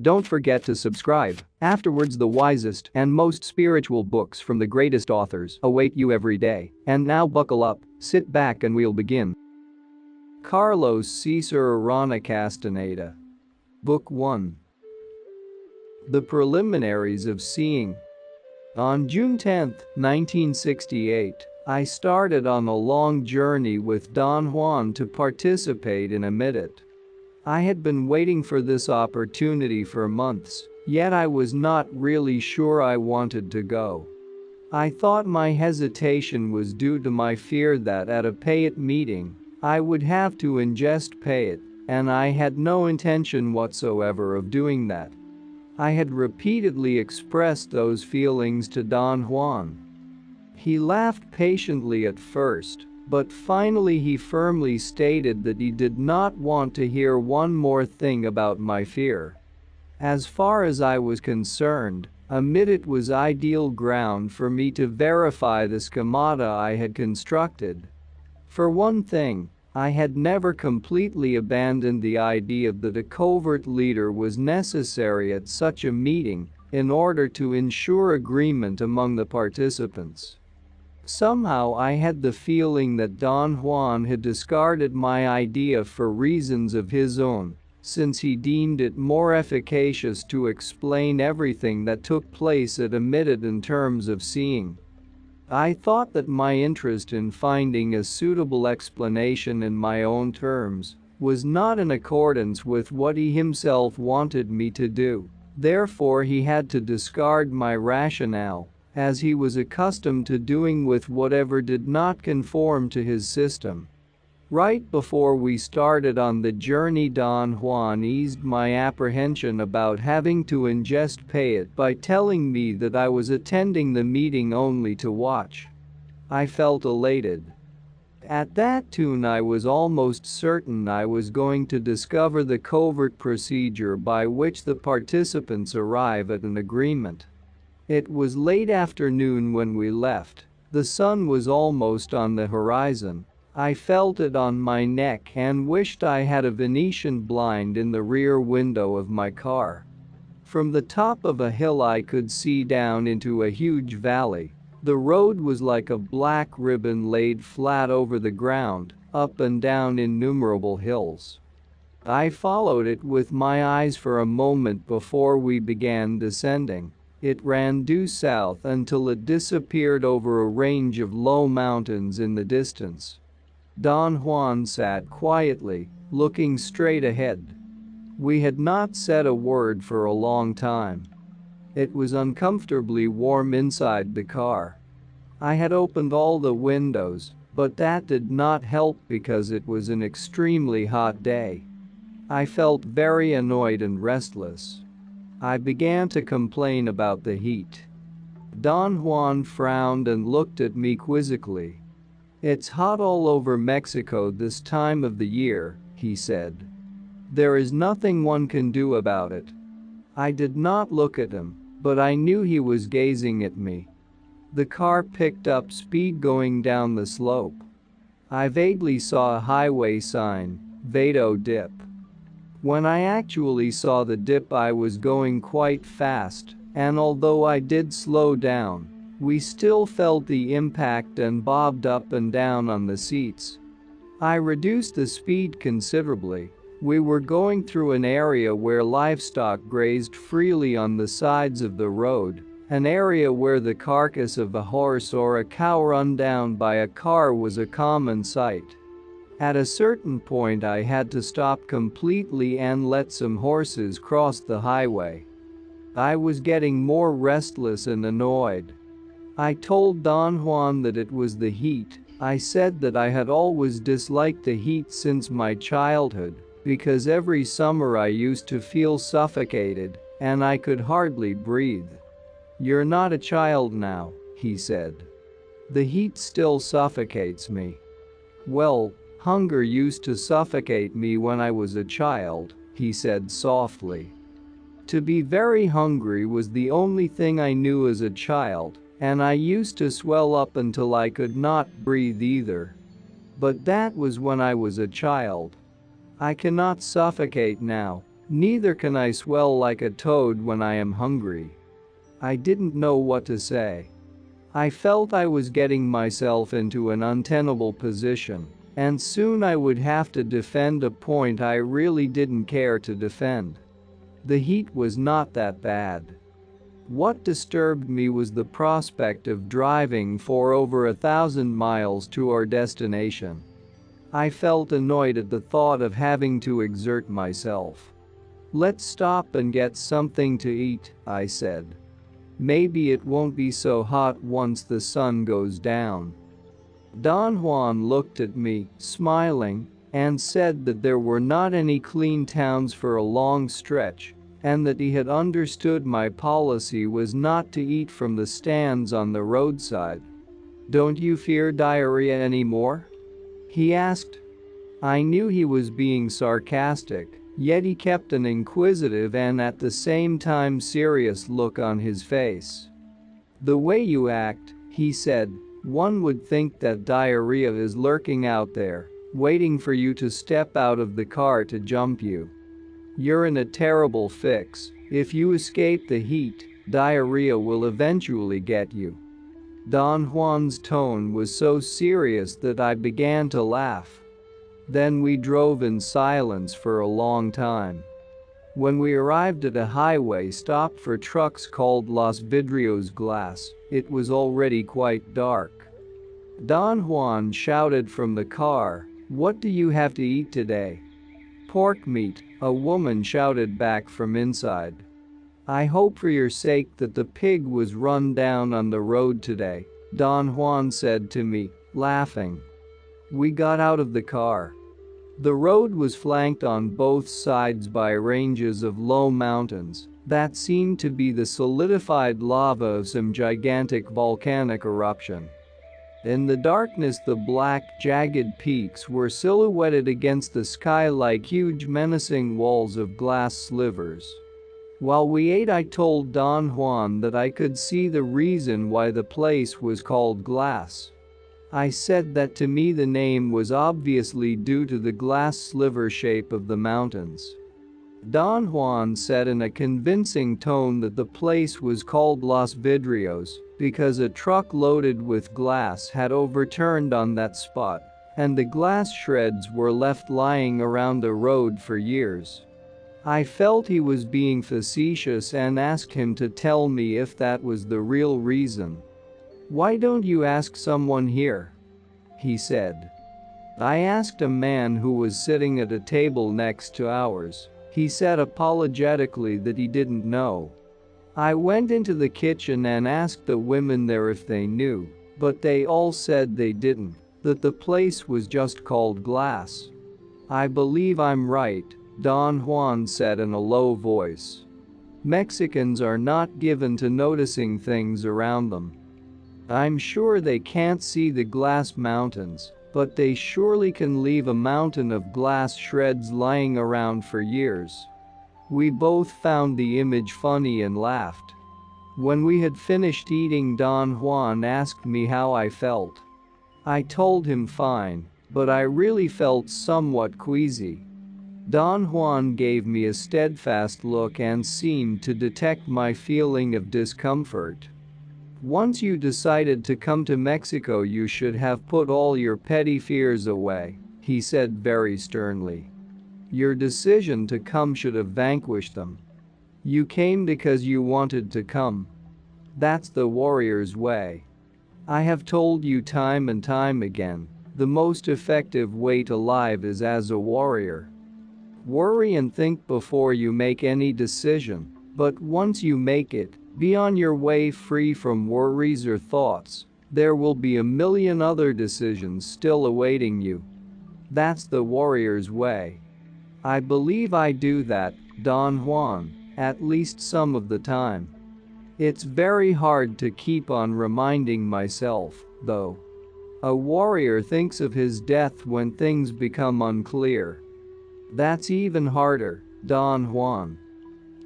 Don't forget to subscribe. Afterwards, the wisest and most spiritual books from the greatest authors await you every day. And now buckle up, sit back and we'll begin. Carlos Castaneda. Book 1. The Preliminaries of Seeing. On June 10, 1968, I started on a long journey with Don Juan to participate in a midget. I had been waiting for this opportunity for months, yet I was not really sure I wanted to go. I thought my hesitation was due to my fear that at a pay-it meeting, I would have to ingest pay-it, and I had no intention whatsoever of doing that. I had repeatedly expressed those feelings to Don Juan. He laughed patiently at first, but finally he firmly stated that he did not want to hear one more thing about my fear. As far as I was concerned, a midget was ideal ground for me to verify the schemata I had constructed. For one thing, I had never completely abandoned the idea that a covert leader was necessary at such a meeting in order to ensure agreement among the participants. Somehow I had the feeling that Don Juan had discarded my idea for reasons of his own, since he deemed it more efficacious to explain everything that took place at a midget in terms of seeing. I thought that my interest in finding a suitable explanation in my own terms was not in accordance with what he himself wanted me to do, therefore he had to discard my rationale, as he was accustomed to doing with whatever did not conform to his system. Right before we started on the journey, Don Juan eased my apprehension about having to ingest pay-it by telling me that I was attending the meeting only to watch. I felt elated. At that tune I was almost certain I was going to discover the covert procedure by which the participants arrive at an agreement. It was late afternoon when we left. The sun was almost on the horizon. I felt it on my neck and wished I had a Venetian blind in the rear window of my car. From the top of a hill I could see down into a huge valley. The road was like a black ribbon laid flat over the ground, up and down innumerable hills. I followed it with my eyes for a moment before we began descending. It ran due south until it disappeared over a range of low mountains in the distance. Don Juan sat quietly, looking straight ahead. We had not said a word for a long time. It was uncomfortably warm inside the car. I had opened all the windows, but that did not help because it was an extremely hot day. I felt very annoyed and restless. I began to complain about the heat. Don Juan frowned and looked at me quizzically. "It's hot all over Mexico this time of the year," he said. "There is nothing one can do about it." I did not look at him, but I knew he was gazing at me. The car picked up speed going down the slope. I vaguely saw a highway sign, Vado Dip. When I actually saw the dip I was going quite fast, and although I did slow down, we still felt the impact and bobbed up and down on the seats. I reduced the speed considerably. We were going through an area where livestock grazed freely on the sides of the road, an area where the carcass of a horse or a cow run down by a car was a common sight. At a certain point I had to stop completely and let some horses cross the highway. I was getting more restless and annoyed. I told Don Juan that it was the heat. I said that I had always disliked the heat since my childhood, because every summer I used to feel suffocated, and I could hardly breathe. "You're not a child now," he said. "The heat still suffocates me." "Well, hunger used to suffocate me when I was a child," he said softly. "To be very hungry was the only thing I knew as a child. And I used to swell up until I could not breathe either. But that was when I was a child. I cannot suffocate now, Neither can I swell like a toad when I am hungry. I didn't know what to say. I felt I was getting myself into an untenable position, and soon I would have to defend a point I really didn't care to defend. The heat was not that bad. What disturbed me was the prospect of driving for over 1,000 miles to our destination. I felt annoyed at the thought of having to exert myself. "Let's stop and get something to eat," I said. "Maybe it won't be so hot once the sun goes down." Don Juan looked at me, smiling, and said that there were not any clean towns for a long stretch, and that he had understood my policy was not to eat from the stands on the roadside. "Don't you fear diarrhea anymore?" he asked. I knew he was being sarcastic, yet he kept an inquisitive and at the same time serious look on his face. "The way you act," he said, "one would think that diarrhea is lurking out there, waiting for you to step out of the car to jump you. You're in a terrible fix. If you escape the heat, diarrhea will eventually get you." Don Juan's tone was so serious that I began to laugh. Then we drove in silence for a long time. When we arrived at a highway stop for trucks called Los Vidrios Glass, it was already quite dark. Don Juan shouted from the car, "What do you have to eat today?" "Pork meat," a woman shouted back from inside. "I hope for your sake that the pig was run down on the road today," Don Juan said to me, laughing. We got out of the car. The road was flanked on both sides by ranges of low mountains that seemed to be the solidified lava of some gigantic volcanic eruption. In the darkness, the black, jagged peaks were silhouetted against the sky like huge menacing walls of glass slivers. While we ate, I told Don Juan that I could see the reason why the place was called Glass. I said that to me the name was obviously due to the glass sliver shape of the mountains. Don Juan said in a convincing tone that the place was called Los Vidrios because a truck loaded with glass had overturned on that spot, and the glass shreds were left lying around the road for years. I felt he was being facetious and asked him to tell me if that was the real reason. "Why don't you ask someone here?" he said. I asked a man who was sitting at a table next to ours. He said apologetically that he didn't know. I went into the kitchen and asked the women there if they knew, but they all said they didn't, that the place was just called Glass. "I believe I'm right," Don Juan said in a low voice. "Mexicans are not given to noticing things around them. I'm sure they can't see the glass mountains, but they surely can leave a mountain of glass shreds lying around for years." We both found the image funny and laughed. When we had finished eating, Don Juan asked me how I felt. I told him fine, but I really felt somewhat queasy. Don Juan gave me a steadfast look and seemed to detect my feeling of discomfort. "Once you decided to come to Mexico, you should have put all your petty fears away," he said very sternly. "Your decision to come should have vanquished them. You came because you wanted to come. That's the warrior's way. I have told you time and time again, the most effective way to live is as a warrior. Worry and think before you make any decision, but once you make it, be on your way free from worries or thoughts. There will be a million other decisions still awaiting you. That's the warrior's way." I believe I do that, Don Juan, at least some of the time. It's very hard to keep on reminding myself, though. A warrior thinks of his death when things become unclear. That's even harder, Don Juan.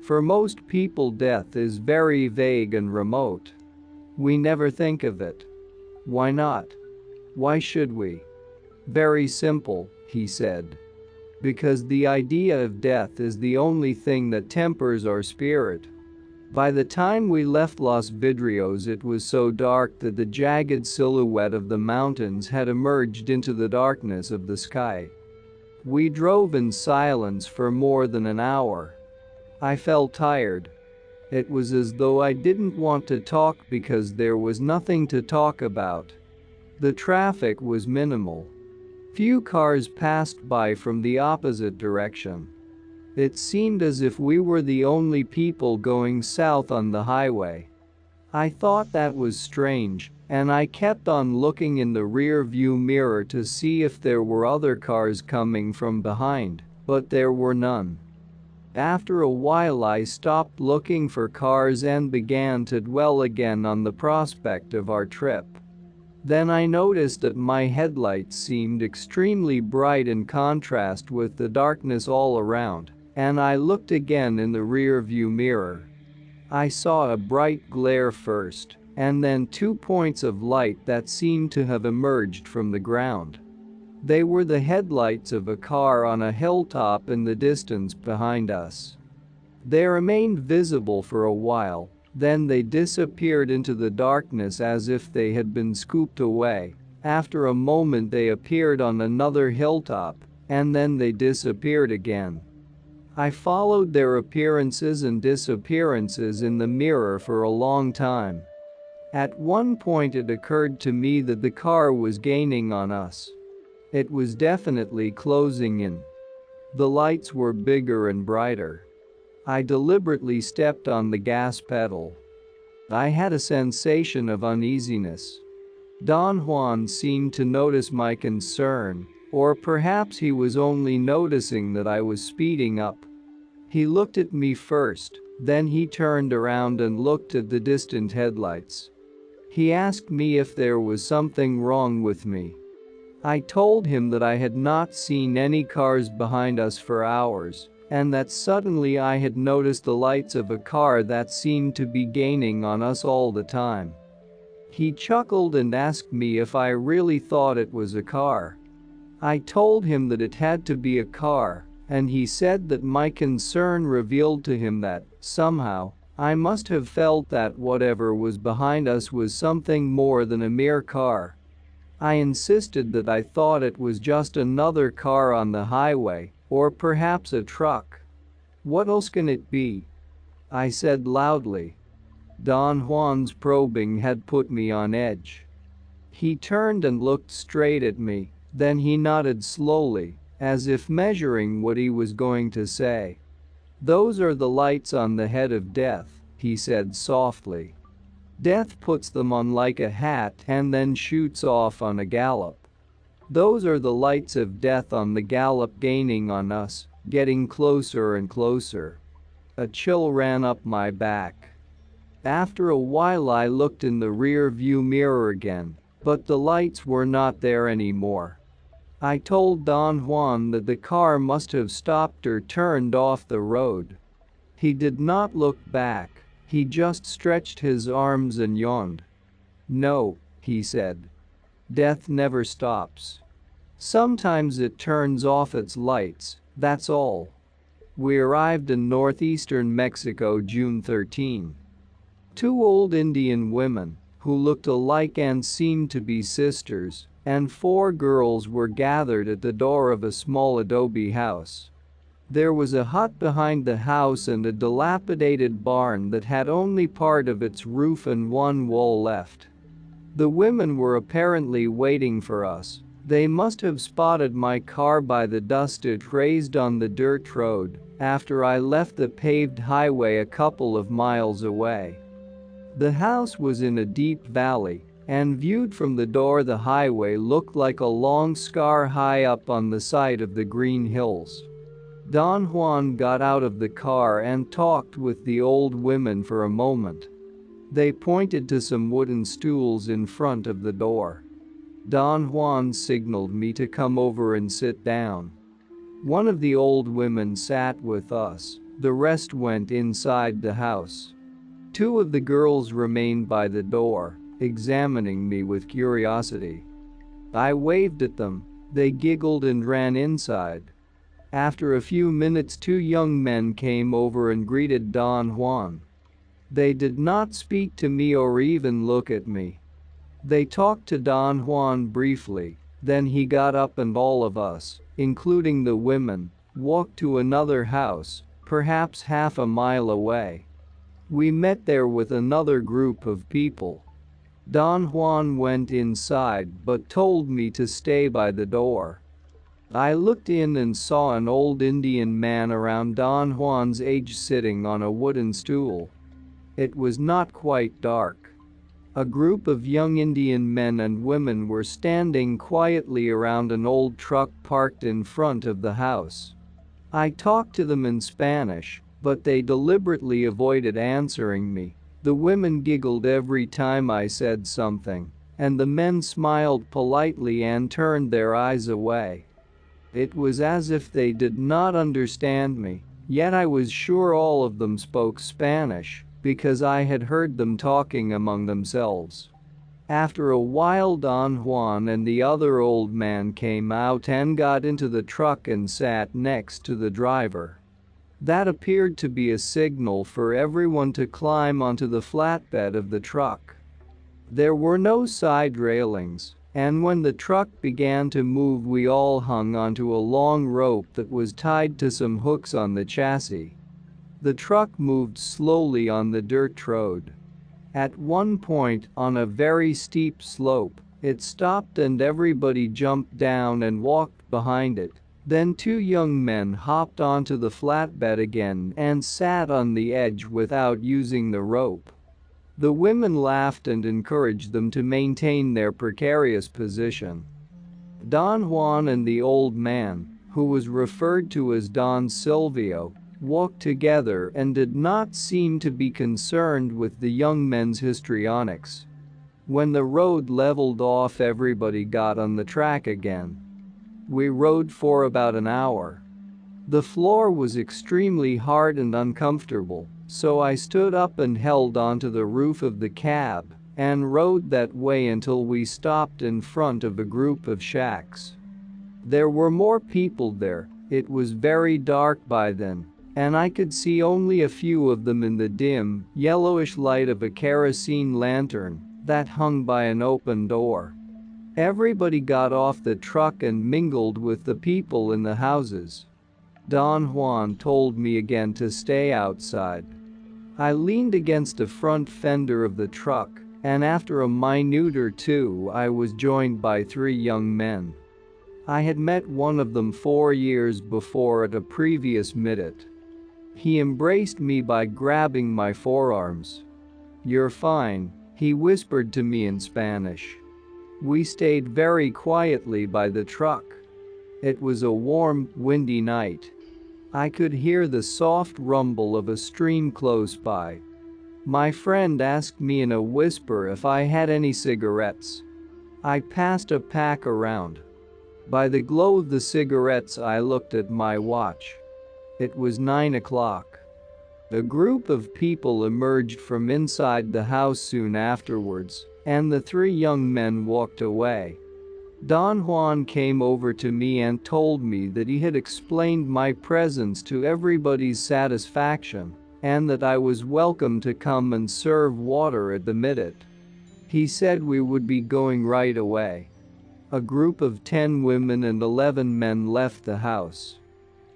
For most people, death is very vague and remote. We never think of it. Why not? Why should we? Very simple, he said. Because the idea of death is the only thing that tempers our spirit. By the time we left Los Vidrios, it was so dark that the jagged silhouette of the mountains had emerged into the darkness of the sky. We drove in silence for more than an hour. I felt tired. It was as though I didn't want to talk because there was nothing to talk about. The traffic was minimal. Few cars passed by from the opposite direction. It seemed as if we were the only people going south on the highway. I thought that was strange, and I kept on looking in the rear view mirror to see if there were other cars coming from behind, but there were none. After a while I stopped looking for cars and began to dwell again on the prospect of our trip. Then I noticed that my headlights seemed extremely bright in contrast with the darkness all around, and I looked again in the rear view mirror. I saw a bright glare first, and then 2 points of light that seemed to have emerged from the ground. They were the headlights of a car on a hilltop in the distance behind us. They remained visible for a while, then they disappeared into the darkness as if they had been scooped away. After a moment they appeared on another hilltop, and then they disappeared again. I followed their appearances and disappearances in the mirror for a long time. At one point it occurred to me that the car was gaining on us. It was definitely closing in. The lights were bigger and brighter. I deliberately stepped on the gas pedal. I had a sensation of uneasiness. Don Juan seemed to notice my concern, or perhaps he was only noticing that I was speeding up. He looked at me first, then he turned around and looked at the distant headlights. He asked me if there was something wrong with me. I told him that I had not seen any cars behind us for hours, and that suddenly I had noticed the lights of a car that seemed to be gaining on us all the time. He chuckled and asked me if I really thought it was a car. I told him that it had to be a car, and he said that my concern revealed to him that, somehow, I must have felt that whatever was behind us was something more than a mere car. I insisted that I thought it was just another car on the highway, or perhaps a truck. What else can it be? I said loudly. Don Juan's probing had put me on edge. He turned and looked straight at me, then he nodded slowly, as if measuring what he was going to say. "Those are the lights on the head of death," he said softly. "Death puts them on like a hat and then shoots off on a gallop. Those are the lights of death on the gallop gaining on us, getting closer and closer." A chill ran up my back. After a while I looked in the rear view mirror again, but the lights were not there anymore. I told Don Juan that the car must have stopped or turned off the road. He did not look back. He just stretched his arms and yawned. "No," he said. "Death never stops. Sometimes it turns off its lights, that's all." We arrived in northeastern Mexico June 13. 2 old Indian women, who looked alike and seemed to be sisters, and 4 girls were gathered at the door of a small adobe house. There was a hut behind the house and a dilapidated barn that had only part of its roof and one wall left. The women were apparently waiting for us. They must have spotted my car by the dust it raised on the dirt road after I left the paved highway a couple of miles away. The house was in a deep valley, and viewed from the door the highway looked like a long scar high up on the side of the green hills. Don Juan got out of the car and talked with the old women for a moment. They pointed to some wooden stools in front of the door. Don Juan signaled me to come over and sit down. One of the old women sat with us, the rest went inside the house. 2 of the girls remained by the door, examining me with curiosity. I waved at them, they giggled and ran inside. After a few minutes, two young men came over and greeted Don Juan. They did not speak to me or even look at me. They talked to Don Juan briefly, then he got up and all of us, including the women, walked to another house, perhaps half a mile away. We met there with another group of people. Don Juan went inside but told me to stay by the door. I looked in and saw an old Indian man around Don Juan's age sitting on a wooden stool. It was not quite dark. A group of young Indian men and women were standing quietly around an old truck parked in front of the house. I talked to them in Spanish, but they deliberately avoided answering me. The women giggled every time I said something, and the men smiled politely and turned their eyes away. It was as if they did not understand me, yet I was sure all of them spoke Spanish, because I had heard them talking among themselves. After a while, Don Juan and the other old man came out and got into the truck and sat next to the driver. That appeared to be a signal for everyone to climb onto the flatbed of the truck. There were no side railings, and when the truck began to move, we all hung onto a long rope that was tied to some hooks on the chassis. The truck moved slowly on the dirt road. At one point, on a very steep slope, it stopped and everybody jumped down and walked behind it. Then two young men hopped onto the flatbed again and sat on the edge without using the rope. The women laughed and encouraged them to maintain their precarious position. Don Juan and the old man, who was referred to as Don Silvio, walked together and did not seem to be concerned with the young men's histrionics. When the road leveled off, everybody got on the track again. We rode for about an hour. The floor was extremely hard and uncomfortable, so I stood up and held onto the roof of the cab and rode that way until we stopped in front of a group of shacks. There were more people there. It was very dark by then, and I could see only a few of them in the dim, yellowish light of a kerosene lantern that hung by an open door. Everybody got off the truck and mingled with the people in the houses. Don Juan told me again to stay outside. I leaned against the front fender of the truck, and after a minute or two I was joined by three young men. I had met one of them 4 years before at a previous minute. He embraced me by grabbing my forearms. "You're fine," he whispered to me in Spanish. We stayed very quietly by the truck. It was a warm, windy night. I could hear the soft rumble of a stream close by. My friend asked me in a whisper if I had any cigarettes. I passed a pack around. By the glow of the cigarettes, I looked at my watch. It was 9 o'clock. A group of people emerged from inside the house soon afterwards, and the three young men walked away. Don Juan came over to me and told me that he had explained my presence to everybody's satisfaction, and that I was welcome to come and serve water at the minute. He said we would be going right away. A group of 10 women and 11 men left the house.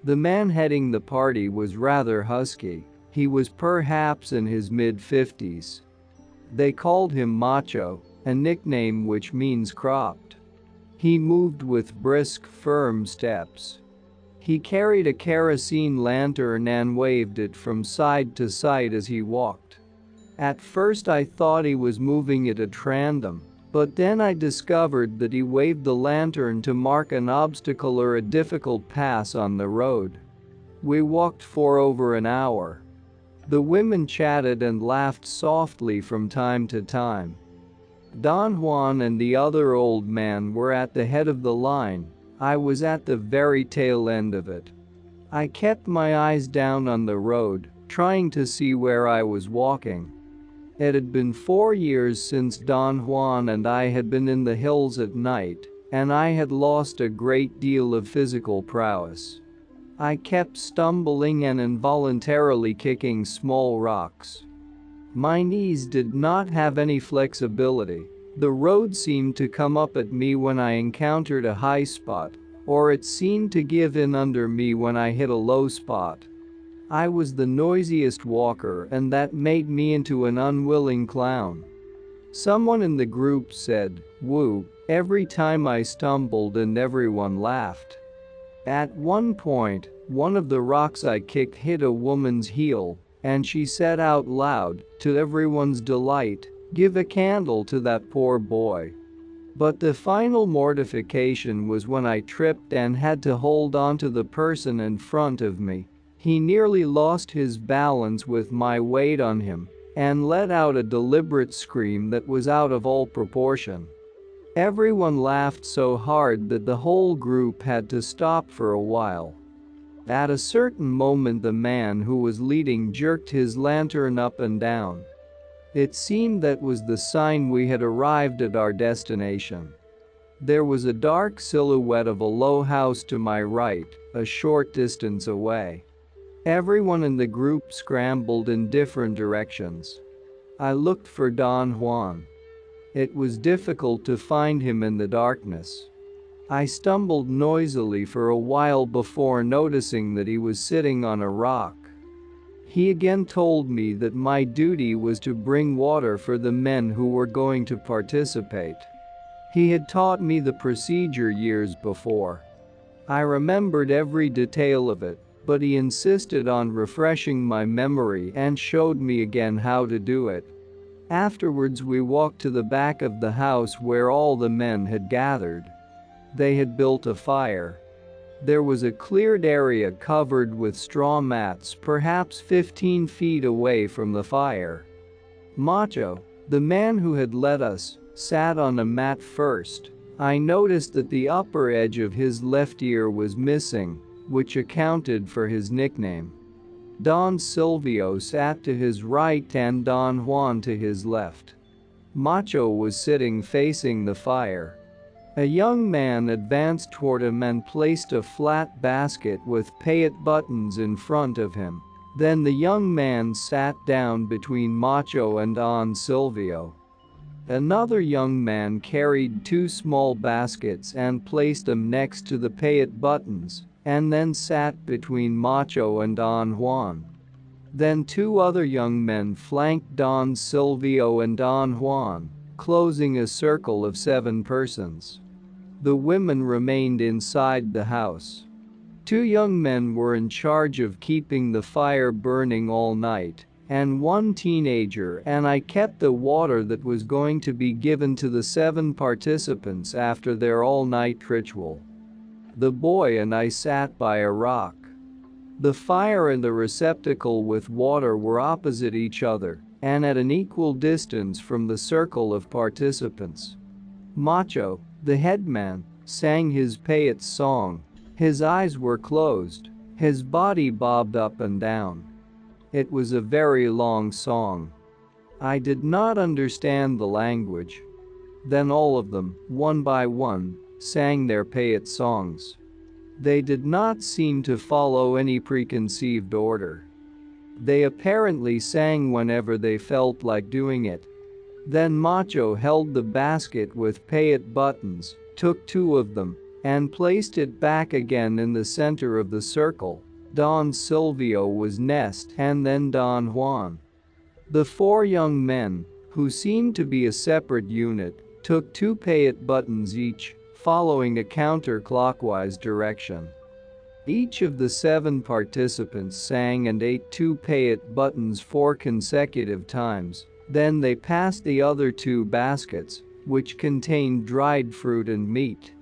The man heading the party was rather husky. He was perhaps in his mid-50s. They called him Macho, a nickname which means cropped. He moved with brisk, firm steps. He carried a kerosene lantern and waved it from side to side as he walked. At first I thought he was moving it at random, but then I discovered that he waved the lantern to mark an obstacle or a difficult pass on the road. We walked for over an hour. The women chatted and laughed softly from time to time. Don Juan and the other old man were at the head of the line. I was at the very tail end of it. I kept my eyes down on the road, trying to see where I was walking. It had been 4 years since Don Juan and I had been in the hills at night, and I had lost a great deal of physical prowess. I kept stumbling and involuntarily kicking small rocks. My knees did not have any flexibility. The road seemed to come up at me when I encountered a high spot, or it seemed to give in under me when I hit a low spot. I was the noisiest walker, and that made me into an unwilling clown. Someone in the group said, "Woo," every time I stumbled, and everyone laughed. At one point, one of the rocks I kicked hit a woman's heel, and she said out loud, to everyone's delight, "Give a candle to that poor boy." But the final mortification was when I tripped and had to hold on to the person in front of me. He nearly lost his balance with my weight on him and let out a deliberate scream that was out of all proportion. Everyone laughed so hard that the whole group had to stop for a while. At a certain moment, the man who was leading jerked his lantern up and down. It seemed that was the sign we had arrived at our destination. There was a dark silhouette of a low house to my right, a short distance away. Everyone in the group scrambled in different directions. I looked for Don Juan. It was difficult to find him in the darkness. I stumbled noisily for a while before noticing that he was sitting on a rock. He again told me that my duty was to bring water for the men who were going to participate. He had taught me the procedure years before. I remembered every detail of it, but he insisted on refreshing my memory and showed me again how to do it. Afterwards, we walked to the back of the house where all the men had gathered. They had built a fire. There was a cleared area covered with straw mats, perhaps 15 feet away from the fire. Macho, the man who had led us, sat on a mat first. I noticed that the upper edge of his left ear was missing, which accounted for his nickname. Don Silvio sat to his right and Don Juan to his left. Macho was sitting facing the fire. A young man advanced toward him and placed a flat basket with pay it buttons in front of him. Then the young man sat down between Macho and Don Silvio. Another young man carried 2 small baskets and placed them next to the pay it buttons, and then sat between Macho and Don Juan. Then 2 other young men flanked Don Silvio and Don Juan, closing a circle of 7 persons. The women remained inside the house. 2 young men were in charge of keeping the fire burning all night, and 1 teenager and I kept the water that was going to be given to the 7 participants after their all-night ritual. The boy and I sat by a rock. The fire and the receptacle with water were opposite each other and at an equal distance from the circle of participants. Macho, the headman, sang his pay-it song. His eyes were closed. His body bobbed up and down. It was a very long song. I did not understand the language. Then all of them, one by one, sang their pay-it songs. They did not seem to follow any preconceived order. They apparently sang whenever they felt like doing it. Then Macho held the basket with pay-it buttons, took 2 of them, and placed it back again in the center of the circle. Don Silvio was next, and then Don Juan. The 4 young men, who seemed to be a separate unit, took 2 pay-it buttons each, following a counterclockwise direction. Each of the 7 participants sang and ate 2 pay-it buttons 4 consecutive times. Then they passed the other 2 baskets, which contained dried fruit and meat.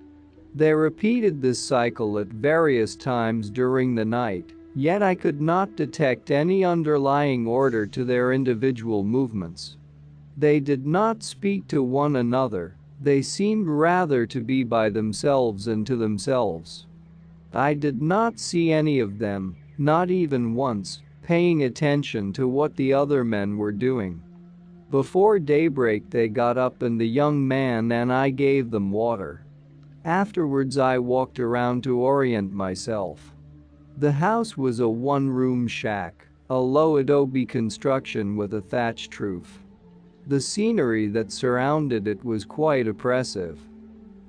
They repeated this cycle at various times during the night, yet I could not detect any underlying order to their individual movements. They did not speak to one another, they seemed rather to be by themselves and to themselves. I did not see any of them, not even once, paying attention to what the other men were doing. Before daybreak they got up and the young man and I gave them water. Afterwards I walked around to orient myself. The house was a one-room shack, a low adobe construction with a thatched roof. The scenery that surrounded it was quite oppressive.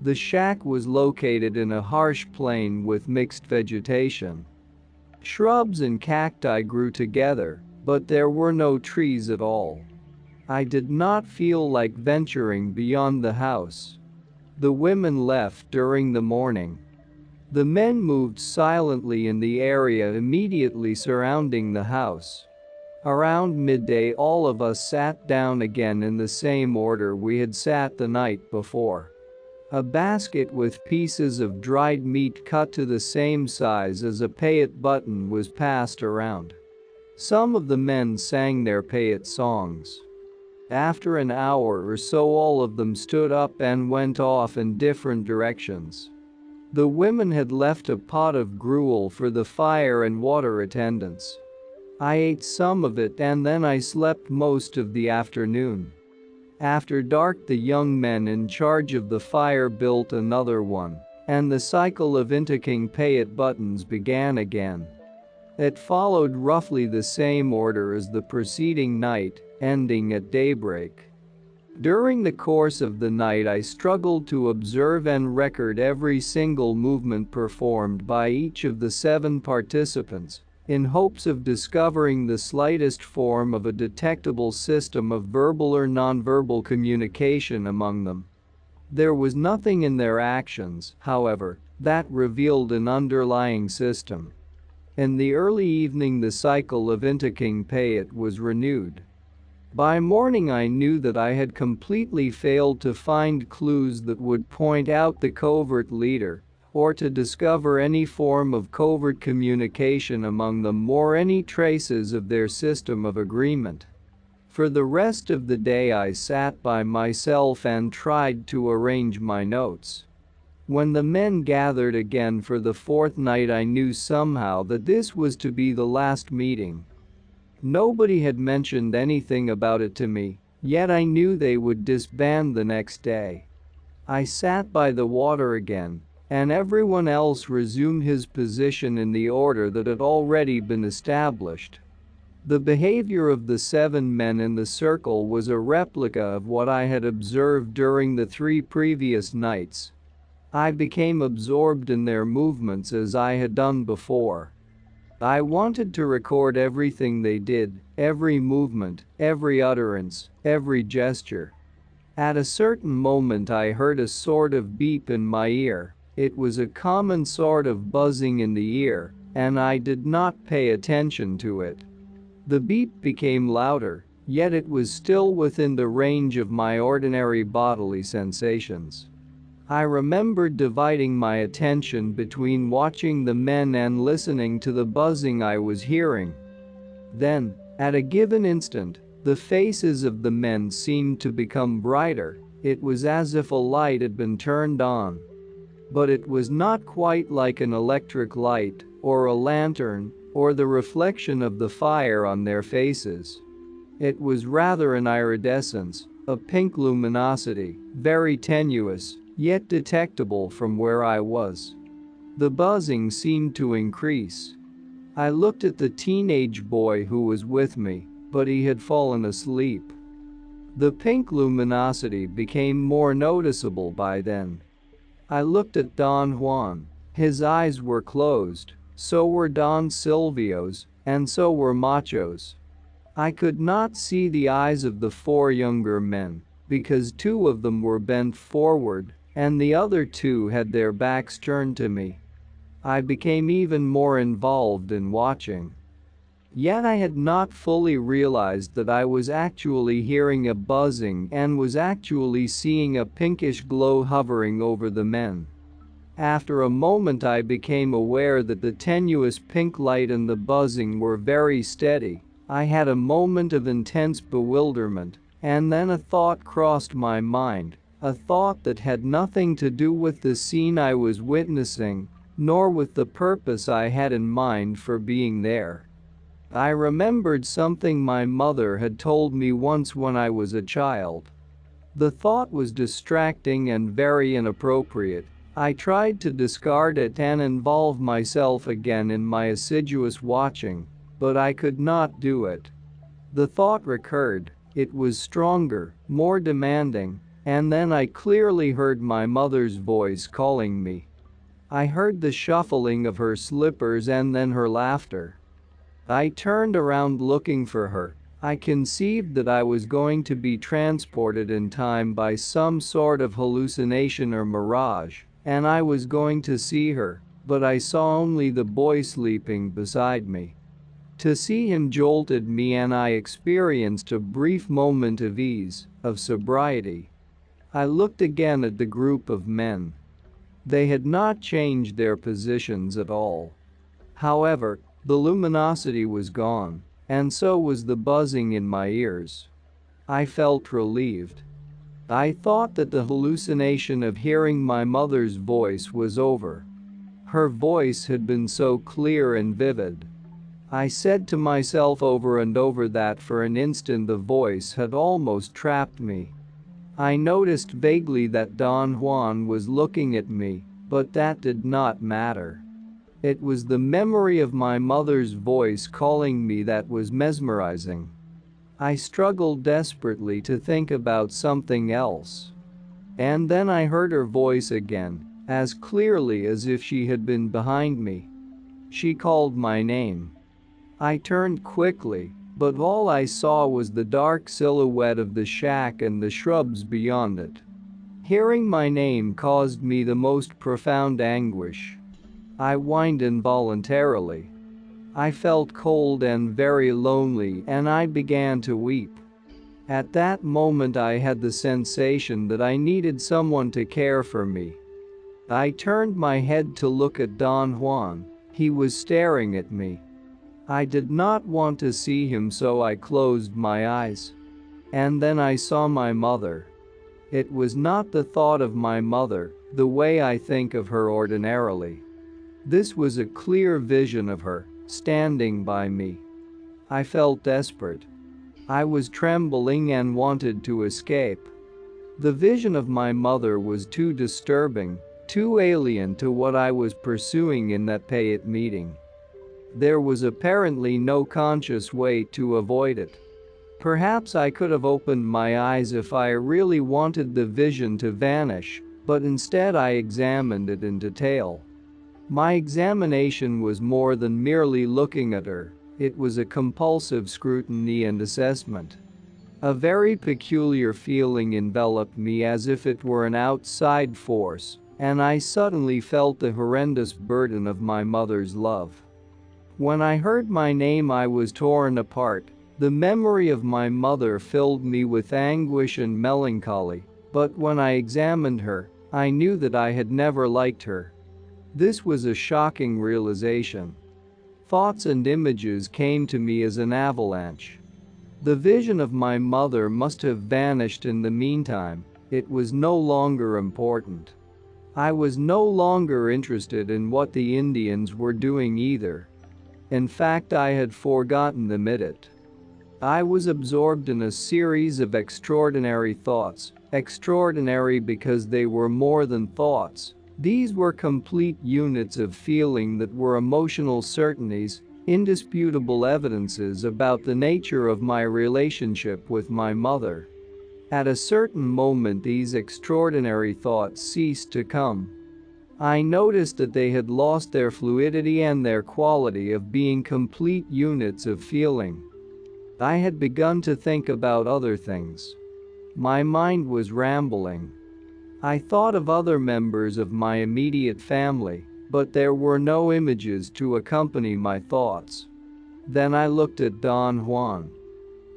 The shack was located in a harsh plain with mixed vegetation. Shrubs and cacti grew together, but there were no trees at all. I did not feel like venturing beyond the house. The women left during the morning. The men moved silently in the area immediately surrounding the house. Around midday, all of us sat down again in the same order we had sat the night before. A basket with pieces of dried meat cut to the same size as a pay-it button was passed around. Some of the men sang their pay-it songs. After an hour or so, all of them stood up and went off in different directions. The women had left a pot of gruel for the fire and water attendants. I ate some of it and then I slept most of the afternoon. After dark, the young men in charge of the fire built another one, and the cycle of intaking pay-it buttons began again. It followed roughly the same order as the preceding night, ending at daybreak. During the course of the night, I struggled to observe and record every single movement performed by each of the 7 participants, in hopes of discovering the slightest form of a detectable system of verbal or nonverbal communication among them. There was nothing in their actions, however, that revealed an underlying system. In the early evening, the cycle of intaking pay-it was renewed. By morning, I knew that I had completely failed to find clues that would point out the covert leader, or to discover any form of covert communication among them or any traces of their system of agreement. For the rest of the day, I sat by myself and tried to arrange my notes. When the men gathered again for the 4th night, I knew somehow that this was to be the last meeting. Nobody had mentioned anything about it to me, yet I knew they would disband the next day. I sat by the water again, and everyone else resumed his position in the order that had already been established. The behavior of the 7 men in the circle was a replica of what I had observed during the 3 previous nights. I became absorbed in their movements as I had done before. I wanted to record everything they did, every movement, every utterance, every gesture. At a certain moment, I heard a sort of beep in my ear. It was a common sort of buzzing in the ear, and I did not pay attention to it. The beep became louder, yet it was still within the range of my ordinary bodily sensations. I remembered dividing my attention between watching the men and listening to the buzzing I was hearing. Then, at a given instant, the faces of the men seemed to become brighter. It was as if a light had been turned on. But it was not quite like an electric light, or a lantern, or the reflection of the fire on their faces. It was rather an iridescence, a pink luminosity, very tenuous, yet detectable from where I was. The buzzing seemed to increase. I looked at the teenage boy who was with me, but he had fallen asleep. The pink luminosity became more noticeable by then. I looked at Don Juan. His eyes were closed, so were Don Silvio's, and so were Macho's. I could not see the eyes of the 4 younger men, because 2 of them were bent forward, and the other 2 had their backs turned to me. I became even more involved in watching. Yet I had not fully realized that I was actually hearing a buzzing and was actually seeing a pinkish glow hovering over the men. After a moment, I became aware that the tenuous pink light and the buzzing were very steady. I had a moment of intense bewilderment, and then a thought crossed my mind, a thought that had nothing to do with the scene I was witnessing, nor with the purpose I had in mind for being there. I remembered something my mother had told me once when I was a child. The thought was distracting and very inappropriate, I tried to discard it and involve myself again in my assiduous watching, but I could not do it. The thought recurred, it was stronger, more demanding, and then I clearly heard my mother's voice calling me. I heard the shuffling of her slippers and then her laughter. I turned around looking for her. I conceived that I was going to be transported in time by some sort of hallucination or mirage, and I was going to see her, but I saw only the boy sleeping beside me. To see him jolted me and I experienced a brief moment of ease, of sobriety. I looked again at the group of men. They had not changed their positions at all. However, the luminosity was gone, and so was the buzzing in my ears. I felt relieved. I thought that the hallucination of hearing my mother's voice was over. Her voice had been so clear and vivid. I said to myself over and over that for an instant the voice had almost trapped me. I noticed vaguely that Don Juan was looking at me, but that did not matter. It was the memory of my mother's voice calling me that was mesmerizing. I struggled desperately to think about something else. And then I heard her voice again, as clearly as if she had been behind me. She called my name. I turned quickly, but all I saw was the dark silhouette of the shack and the shrubs beyond it. Hearing my name caused me the most profound anguish. I whined involuntarily. I felt cold and very lonely and I began to weep. At that moment I had the sensation that I needed someone to care for me. I turned my head to look at Don Juan. He was staring at me. I did not want to see him, so I closed my eyes. And then I saw my mother. It was not the thought of my mother, the way I think of her ordinarily. This was a clear vision of her, standing by me. I felt desperate. I was trembling and wanted to escape. The vision of my mother was too disturbing, too alien to what I was pursuing in that pay-it meeting. There was apparently no conscious way to avoid it. Perhaps I could have opened my eyes if I really wanted the vision to vanish, but instead I examined it in detail. My examination was more than merely looking at her, it was a compulsive scrutiny and assessment. A very peculiar feeling enveloped me as if it were an outside force, and I suddenly felt the horrendous burden of my mother's love. When I heard my name I was torn apart. The memory of my mother filled me with anguish and melancholy, but when I examined her, I knew that I had never liked her. This was a shocking realization. Thoughts and images came to me as an avalanche. The vision of my mother must have vanished in the meantime, it was no longer important. I was no longer interested in what the Indians were doing either. In fact, I had forgotten the minute. I was absorbed in a series of extraordinary thoughts, extraordinary because they were more than thoughts. These were complete units of feeling that were emotional certainties, indisputable evidences about the nature of my relationship with my mother. At a certain moment these extraordinary thoughts ceased to come. I noticed that they had lost their fluidity and their quality of being complete units of feeling. I had begun to think about other things. My mind was rambling. I thought of other members of my immediate family, but there were no images to accompany my thoughts. Then I looked at Don Juan.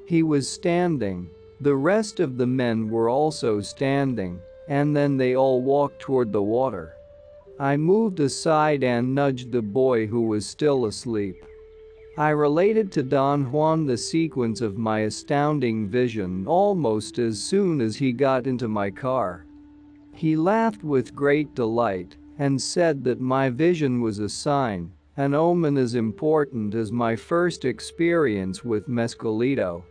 He was standing. The rest of the men were also standing, and then they all walked toward the water. I moved aside and nudged the boy who was still asleep. I related to Don Juan the sequence of my astounding vision almost as soon as he got into my car. He laughed with great delight and said that my vision was a sign, an omen as important as my first experience with Mescalito.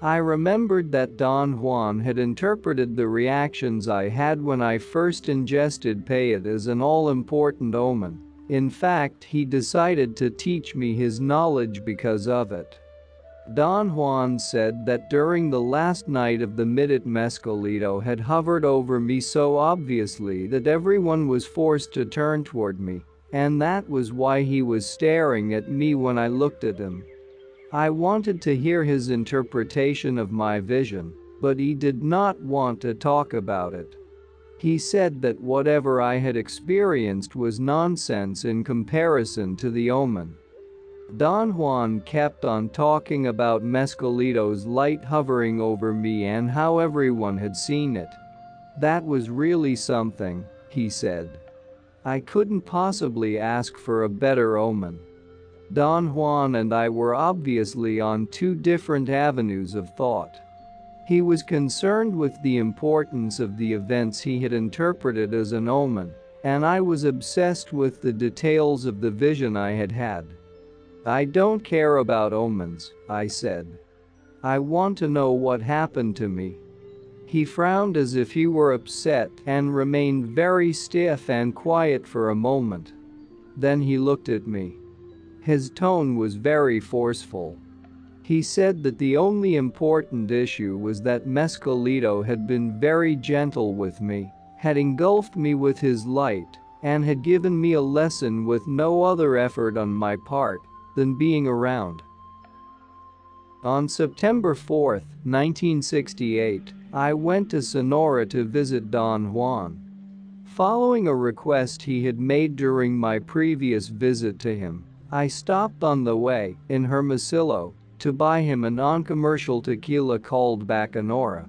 I remembered that Don Juan had interpreted the reactions I had when I first ingested payat as an all-important omen. In fact, he decided to teach me his knowledge because of it. Don Juan said that during the last night of the midnight Mescalito had hovered over me so obviously that everyone was forced to turn toward me, and that was why he was staring at me when I looked at him. I wanted to hear his interpretation of my vision, but he did not want to talk about it. He said that whatever I had experienced was nonsense in comparison to the omen. Don Juan kept on talking about Mescalito's light hovering over me and how everyone had seen it. That was really something, he said. I couldn't possibly ask for a better omen. Don Juan and I were obviously on two different avenues of thought. He was concerned with the importance of the events he had interpreted as an omen, and I was obsessed with the details of the vision I had had. I don't care about omens, I said. I want to know what happened to me. He frowned as if he were upset and remained very stiff and quiet for a moment. Then he looked at me. His tone was very forceful. He said that the only important issue was that Mescalito had been very gentle with me, had engulfed me with his light, and had given me a lesson with no other effort on my part than being around. On September 4, 1968, I went to Sonora to visit Don Juan. Following a request he had made during my previous visit to him, I stopped on the way, in Hermosillo, to buy him a non-commercial tequila called Bacanora.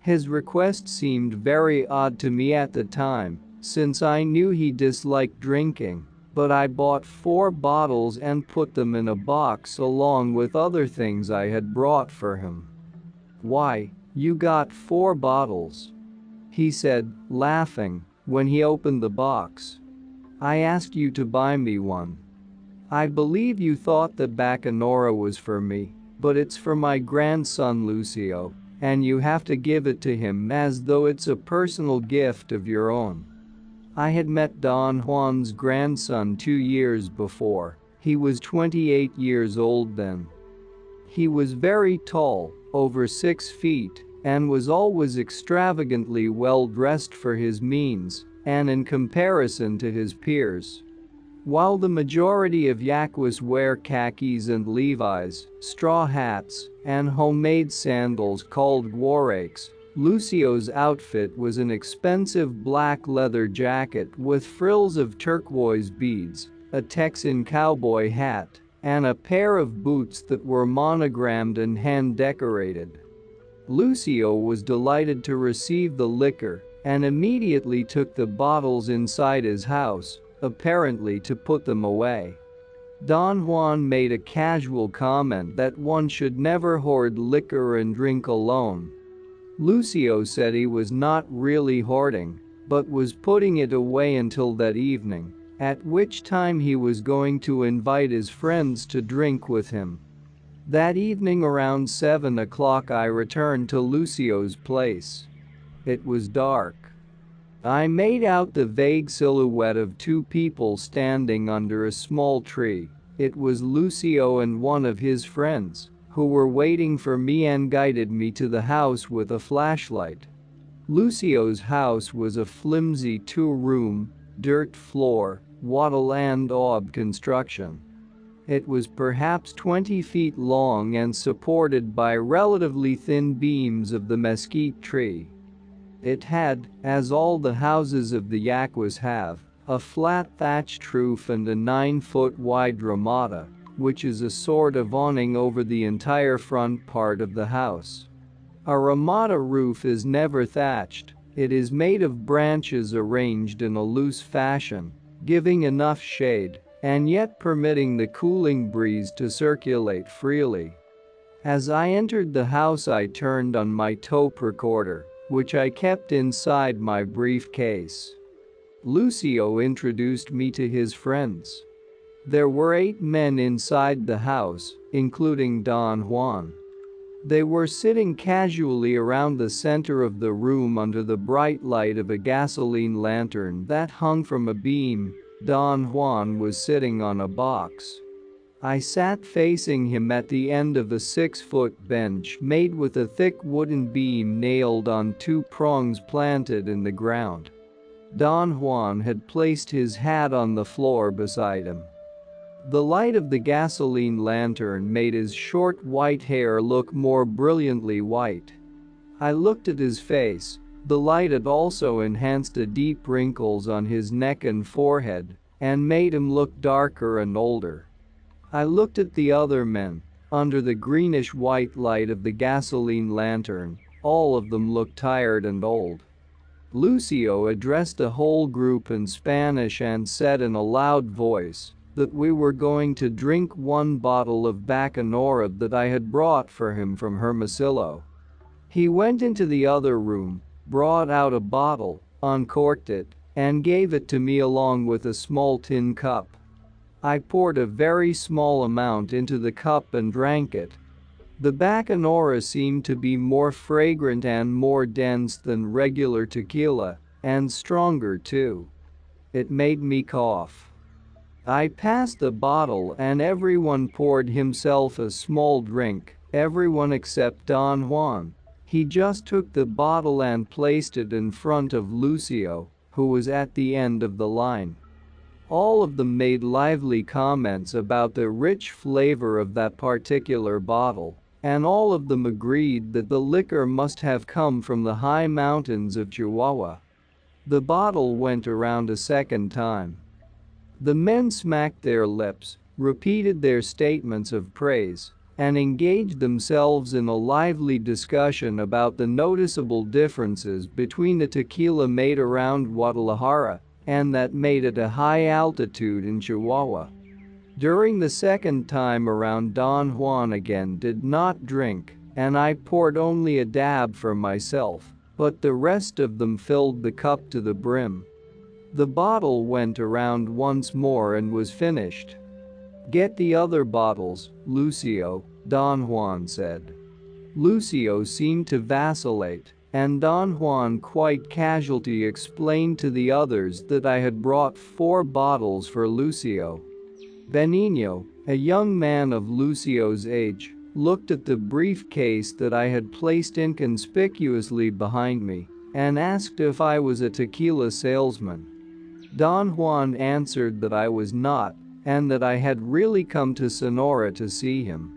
His request seemed very odd to me at the time, since I knew he disliked drinking, but I bought 4 bottles and put them in a box along with other things I had brought for him. "Why, you got 4 bottles?" he said, laughing, when he opened the box. "I asked you to buy me one. I believe you thought that Bacanora was for me, but it's for my grandson Lucio, and you have to give it to him as though it's a personal gift of your own." I had met Don Juan's grandson 2 years before. He was 28 years old then. He was very tall, over 6 feet, and was always extravagantly well dressed for his means and in comparison to his peers. While the majority of Yaquis wear khakis and Levi's, straw hats, and homemade sandals called guarakes, Lucio's outfit was an expensive black leather jacket with frills of turquoise beads, a Texan cowboy hat, and a pair of boots that were monogrammed and hand-decorated. Lucio was delighted to receive the liquor and immediately took the bottles inside his house, apparently to put them away. Don Juan made a casual comment that one should never hoard liquor and drink alone. Lucio said he was not really hoarding, but was putting it away until that evening, at which time he was going to invite his friends to drink with him. That evening around 7 o'clock I returned to Lucio's place. It was dark. I made out the vague silhouette of 2 people standing under a small tree. It was Lucio and one of his friends, who were waiting for me and guided me to the house with a flashlight. Lucio's house was a flimsy 2-room, dirt floor, wattle and daub construction. It was perhaps 20 feet long and supported by relatively thin beams of the mesquite tree. It had, as all the houses of the Yaquis have, a flat thatched roof and a 9-foot wide ramada, which is a sort of awning over the entire front part of the house. A ramada roof is never thatched. It is made of branches arranged in a loose fashion, giving enough shade and yet permitting the cooling breeze to circulate freely. As I entered the house I turned on my tape recorder, which I kept inside my briefcase. Lucio introduced me to his friends. There were 8 men inside the house, including Don Juan. They were sitting casually around the center of the room under the bright light of a gasoline lantern that hung from a beam. Don Juan was sitting on a box. I sat facing him at the end of a 6-foot bench made with a thick wooden beam nailed on 2 prongs planted in the ground. Don Juan had placed his hat on the floor beside him. The light of the gasoline lantern made his short white hair look more brilliantly white. I looked at his face. The light had also enhanced the deep wrinkles on his neck and forehead and made him look darker and older. I looked at the other men. Under the greenish-white light of the gasoline lantern, all of them looked tired and old. Lucio addressed the whole group in Spanish and said in a loud voice that we were going to drink 1 bottle of Bacanora that I had brought for him from Hermosillo. He went into the other room, brought out a bottle, uncorked it, and gave it to me along with a small tin cup. I poured a very small amount into the cup and drank it. The Bacanora seemed to be more fragrant and more dense than regular tequila, and stronger too. It made me cough. I passed the bottle and everyone poured himself a small drink, everyone except Don Juan. He just took the bottle and placed it in front of Lucio, who was at the end of the line. All of them made lively comments about the rich flavor of that particular bottle, and all of them agreed that the liquor must have come from the high mountains of Chihuahua. The bottle went around a second time. The men smacked their lips, repeated their statements of praise, and engaged themselves in a lively discussion about the noticeable differences between the tequila made around Guadalajara and that made at a high altitude in Chihuahua. During the second time around, Don Juan again did not drink, and I poured only a dab for myself, but the rest of them filled the cup to the brim. The bottle went around once more and was finished. "Get the other bottles, Lucio," Don Juan said. Lucio seemed to vacillate, and Don Juan quite casually explained to the others that I had brought 4 bottles for Lucio. Benigno, a young man of Lucio's age, looked at the briefcase that I had placed inconspicuously behind me and asked if I was a tequila salesman. Don Juan answered that I was not, and that I had really come to Sonora to see him.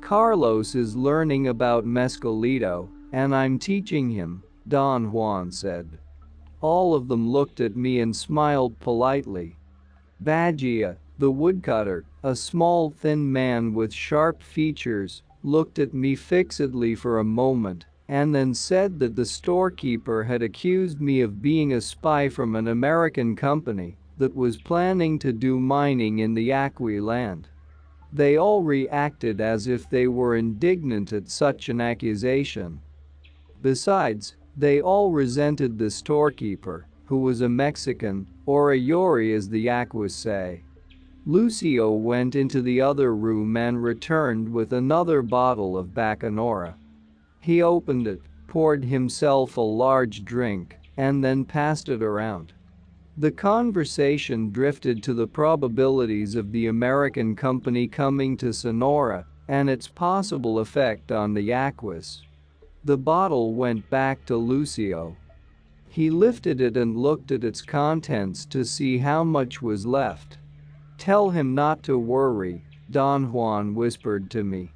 "Carlos is learning about Mescalito, and I'm teaching him," Don Juan said. All of them looked at me and smiled politely. Bagia, the woodcutter, a small thin man with sharp features, looked at me fixedly for a moment and then said that the storekeeper had accused me of being a spy from an American company that was planning to do mining in the Yaqui land. They all reacted as if they were indignant at such an accusation. Besides, they all resented the storekeeper, who was a Mexican, or a Yori as the Yaquis say. Lucio went into the other room and returned with another bottle of Bacanora. He opened it, poured himself a large drink, and then passed it around. The conversation drifted to the probabilities of the American company coming to Sonora and its possible effect on the Yaquis. The bottle went back to Lucio. He lifted it and looked at its contents to see how much was left. "Tell him not to worry," Don Juan whispered to me.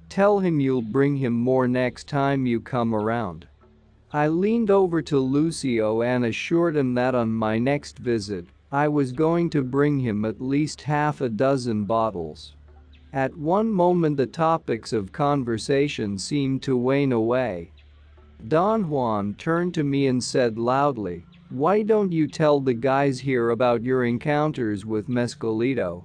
"Tell him you'll bring him more next time you come around." I leaned over to Lucio and assured him that on my next visit, I was going to bring him at least half a dozen bottles. At one moment the topics of conversation seemed to wane away. Don Juan turned to me and said loudly, "Why don't you tell the guys here about your encounters with Mescalito?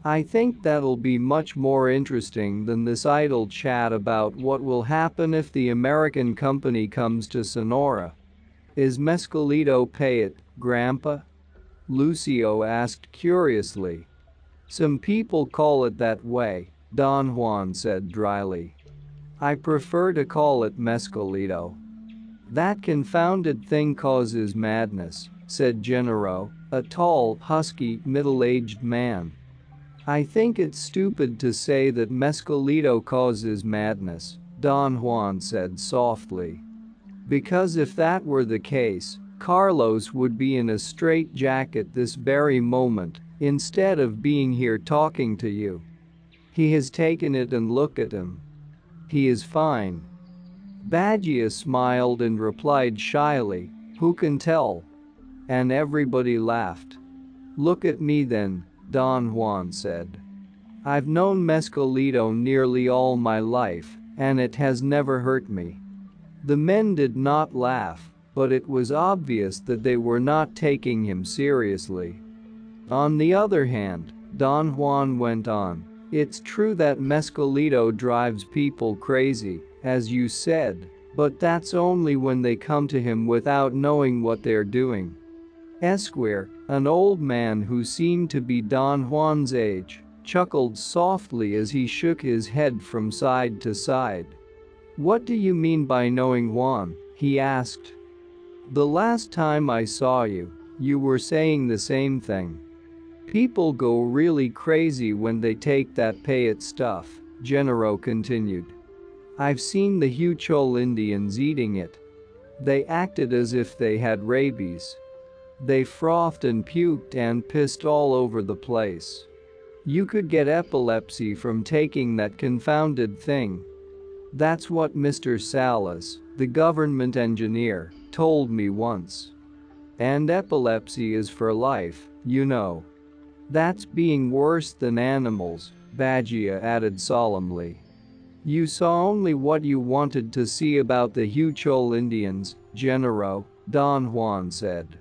I think that'll be much more interesting than this idle chat about what will happen if the American company comes to Sonora." "Is Mescalito pay it, Grandpa?" Lucio asked curiously. "Some people call it that way," Don Juan said dryly. I prefer to call it mescalito. That confounded thing causes madness, said Gennaro, a tall, husky, middle-aged man. I think it's stupid to say that mescalito causes madness, Don Juan said softly. Because if that were the case, Carlos would be in a straitjacket this very moment, instead of being here talking to you. He has taken it and look at him. He is fine. Bagia smiled and replied shyly, who can tell? And everybody laughed. Look at me then, Don Juan said. I've known mescalito nearly all my life, and it has never hurt me. The men did not laugh, but it was obvious that they were not taking him seriously. On the other hand, Don Juan went on, it's true that mescalito drives people crazy, as you said, but that's only when they come to him without knowing what they're doing. Esquire, an old man who seemed to be Don Juan's age, chuckled softly as he shook his head from side to side. What do you mean by knowing Juan? He asked. The last time I saw you, you were saying the same thing. People go really crazy when they take that pay-it stuff, Gennaro continued. I've seen the Huichol Indians eating it. They acted as if they had rabies. They frothed and puked and pissed all over the place. You could get epilepsy from taking that confounded thing. That's what Mr. Salas, the government engineer, told me once. And epilepsy is for life, you know. That's being worse than animals, Bagia added solemnly. You saw only what you wanted to see about the Huichol Indians, Gennaro, Don Juan said.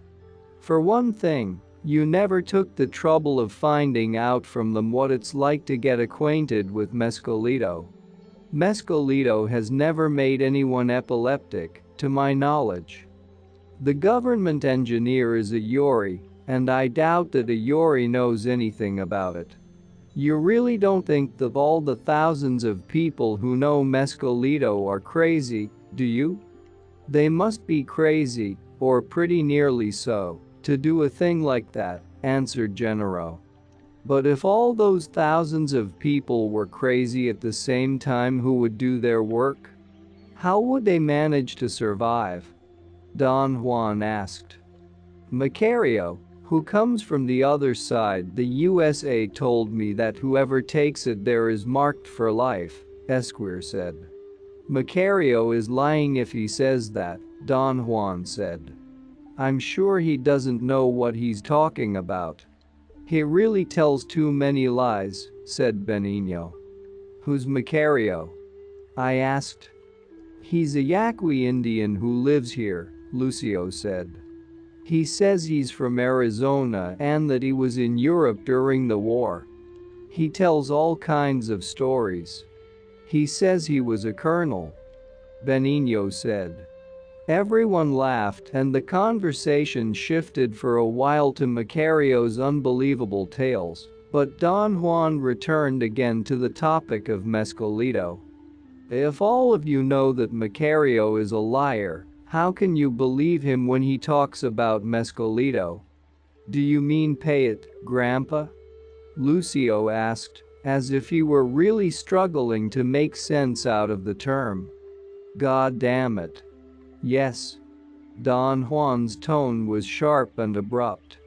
For one thing, you never took the trouble of finding out from them what it's like to get acquainted with mescalito. Mescalito has never made anyone epileptic, to my knowledge. The government engineer is a Yori, and I doubt that a Yori knows anything about it. You really don't think that all the thousands of people who know mescalito are crazy, do you? They must be crazy, or pretty nearly so, to do a thing like that, answered Gennaro. But if all those thousands of people were crazy at the same time, who would do their work? How would they manage to survive? Don Juan asked. Macario, who comes from the other side, the USA, told me that whoever takes it there is marked for life, Esquire said. Macario is lying if he says that, Don Juan said. I'm sure he doesn't know what he's talking about. He really tells too many lies, said Benigno. Who's Macario? I asked. He's a Yaqui Indian who lives here, Lucio said. He says he's from Arizona and that he was in Europe during the war. He tells all kinds of stories. He says he was a colonel. Benigno said. Everyone laughed and the conversation shifted for a while to Macario's unbelievable tales, but Don Juan returned again to the topic of mescalito. If all of you know that Macario is a liar, how can you believe him when he talks about mescalito? Do you mean pay it, Grandpa? Lucio asked, as if he were really struggling to make sense out of the term. God damn it. Yes. Don Juan's tone was sharp and abrupt.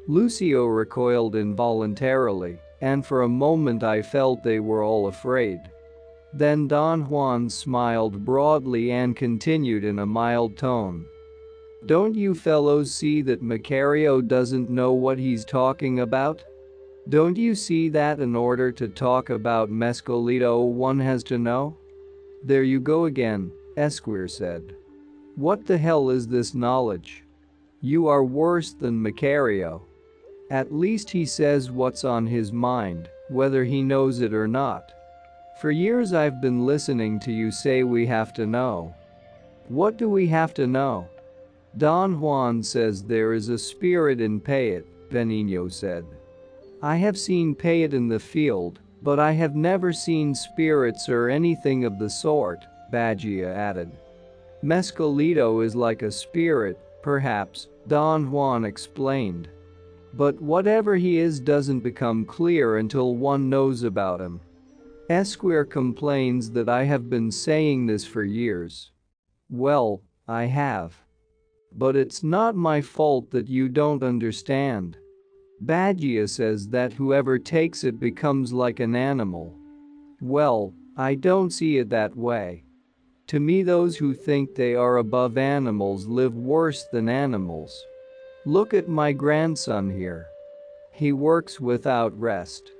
Lucio recoiled involuntarily, and for a moment I felt they were all afraid. Then Don Juan smiled broadly and continued in a mild tone. Don't you fellows see that Macario doesn't know what he's talking about? Don't you see that in order to talk about mescalito one has to know? There you go again, Esquire said. What the hell is this knowledge? You are worse than Macario. At least he says what's on his mind, whether he knows it or not. For years I've been listening to you say we have to know. What do we have to know? Don Juan says there is a spirit in pay-it, Benigno said. I have seen pay-it in the field, But I have never seen spirits or anything of the sort, Bagia added. Mescalito is like a spirit, perhaps, Don Juan explained. But whatever he is doesn't become clear until one knows about him. Esquire complains that I have been saying this for years. Well, I have. But it's not my fault that you don't understand. Bagia says that whoever takes it becomes like an animal. Well, I don't see it that way. To me, those who think they are above animals live worse than animals. Look at my grandson here. He works without rest.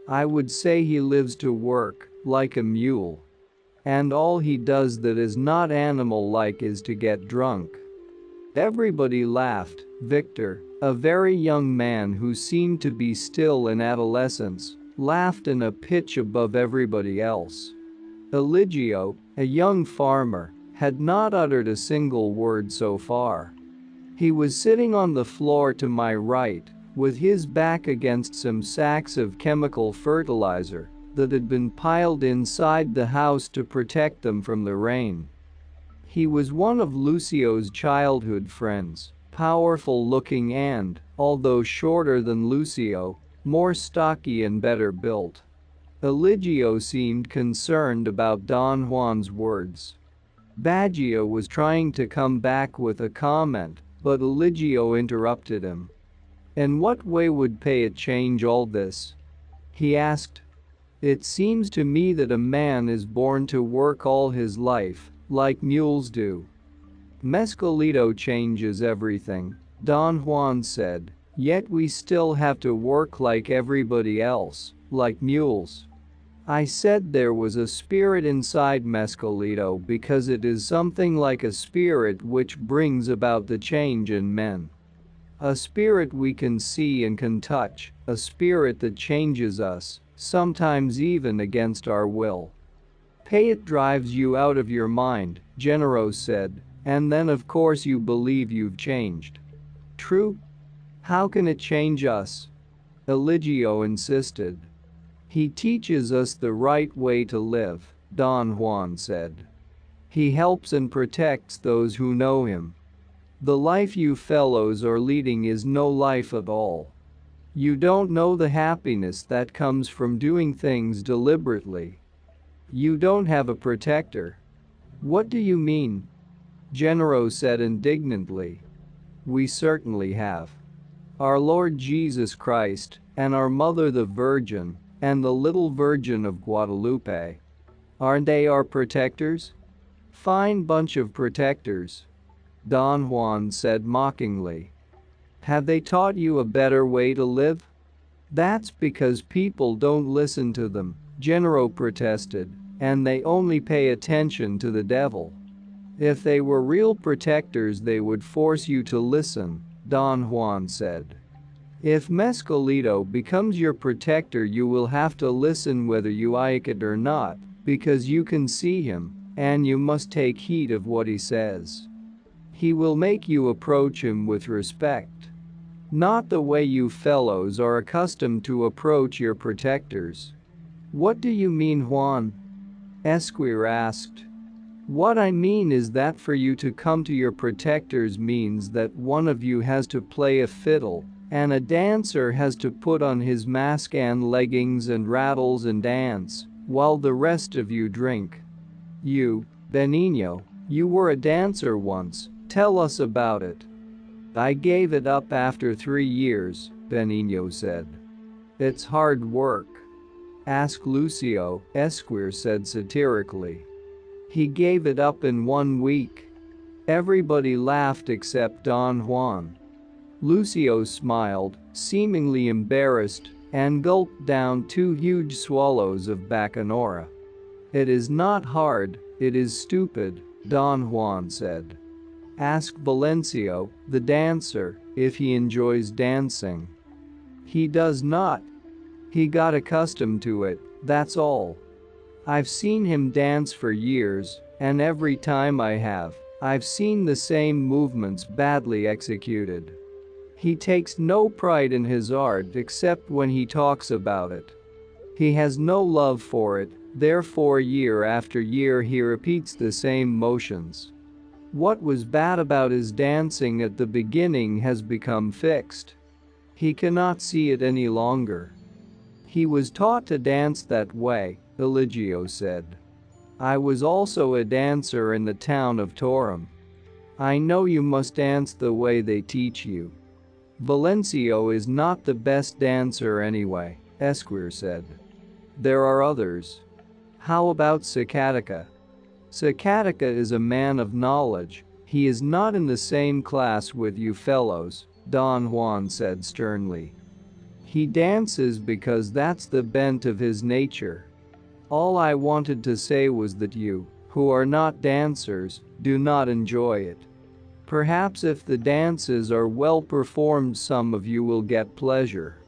I would say he lives to work, like a mule. And all he does that is not animal-like is to get drunk. Everybody laughed. Victor, a very young man who seemed to be still in adolescence, laughed in a pitch above everybody else. Eligio, a young farmer, had not uttered a single word so far. He was sitting on the floor to my right, with his back against some sacks of chemical fertilizer that had been piled inside the house to protect them from the rain. He was one of Lucio's childhood friends, powerful-looking and, although shorter than Lucio, more stocky and better built. Eligio seemed concerned about Don Juan's words. Bagia was trying to come back with a comment, but Eligio interrupted him. In what way would pay change all this? He asked. It seems to me that a man is born to work all his life, like mules do. Mescalito changes everything, Don Juan said, yet we still have to work like everybody else, like mules. I said there was a spirit inside Mescalito because it is something like a spirit which brings about the change in men. A spirit we can see and can touch, a spirit that changes us, sometimes even against our will. It drives you out of your mind, Genero said, and then of course you believe you've changed. True? How can it change us? Eligio insisted. He teaches us the right way to live, Don Juan said. He helps and protects those who know him. The life you fellows are leading is no life at all. You don't know the happiness that comes from doing things deliberately. You don't have a protector. What do you mean? Genero said indignantly. We certainly have. Our Lord Jesus Christ, and our Mother the Virgin, and the little Virgin of Guadalupe. Aren't they our protectors? Fine bunch of protectors. Don Juan said mockingly. Have they taught you a better way to live? That's because people don't listen to them, Genero protested, and they only pay attention to the devil. If they were real protectors they would force you to listen, Don Juan said. If Mescalito becomes your protector you will have to listen whether you like it or not, because you can see him, and you must take heed of what he says. He will make you approach him with respect. Not the way you fellows are accustomed to approach your protectors. What do you mean, Juan? Esquire asked. What I mean is that for you to come to your protectors means that one of you has to play a fiddle, and a dancer has to put on his mask and leggings and rattles and dance, while the rest of you drink. You, Benigno, you were a dancer once, tell us about it. I gave it up after 3 years, Benigno said. It's hard work. Ask Lucio, Esquire said satirically. He gave it up in 1 week. Everybody laughed except Don Juan. Lucio smiled, seemingly embarrassed, and gulped down 2 huge swallows of bacanora. It is not hard, it is stupid, Don Juan said. Ask Valencio, the dancer, if he enjoys dancing. He does not. He got accustomed to it, that's all. I've seen him dance for years, and every time I have, I've seen the same movements badly executed. He takes no pride in his art except when he talks about it. He has no love for it, therefore year after year he repeats the same motions. What was bad about his dancing at the beginning has become fixed. He cannot see it any longer. He was taught to dance that way, Eligio said. I was also a dancer in the town of Torum. I know you must dance the way they teach you. Valencio is not the best dancer anyway, Esquire said. There are others. How about Sakatica? Sakatica is a man of knowledge. He is not in the same class with you fellows, Don Juan said sternly. He dances because that's the bent of his nature. All I wanted to say was that you, who are not dancers, do not enjoy it. Perhaps if the dances are well performed, some of you will get pleasure.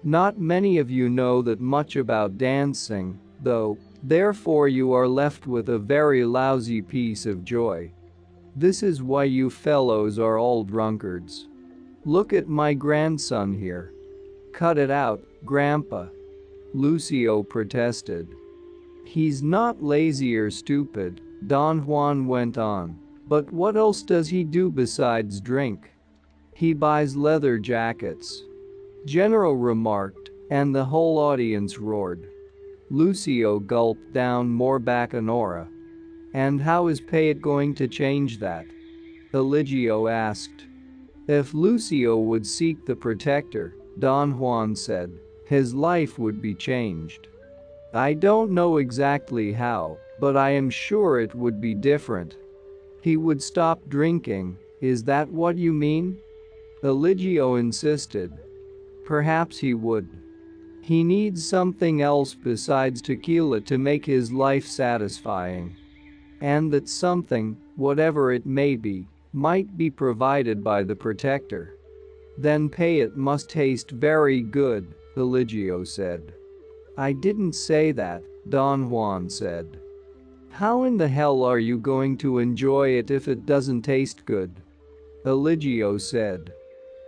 Not many of you know that much about dancing, though, therefore you are left with a very lousy piece of joy. This is why you fellows are all drunkards. Look at my grandson here. Cut it out, Grandpa. Lucio protested. He's not lazy or stupid, Don Juan went on, but what else does he do besides drink? He buys leather jackets. General remarked, and the whole audience roared. Lucio gulped down more bacanora. And how is Payet going to change that? Eligio asked. If Lucio would seek the protector, Don Juan said, his life would be changed. I don't know exactly how, but I am sure it would be different. He would stop drinking, is that what you mean? Eligio insisted. Perhaps he would. He needs something else besides tequila to make his life satisfying. And that something, whatever it may be, might be provided by the protector. Then Payet must taste very good, Eligio said. I didn't say that, Don Juan said. How in the hell are you going to enjoy it if it doesn't taste good? Eligio said.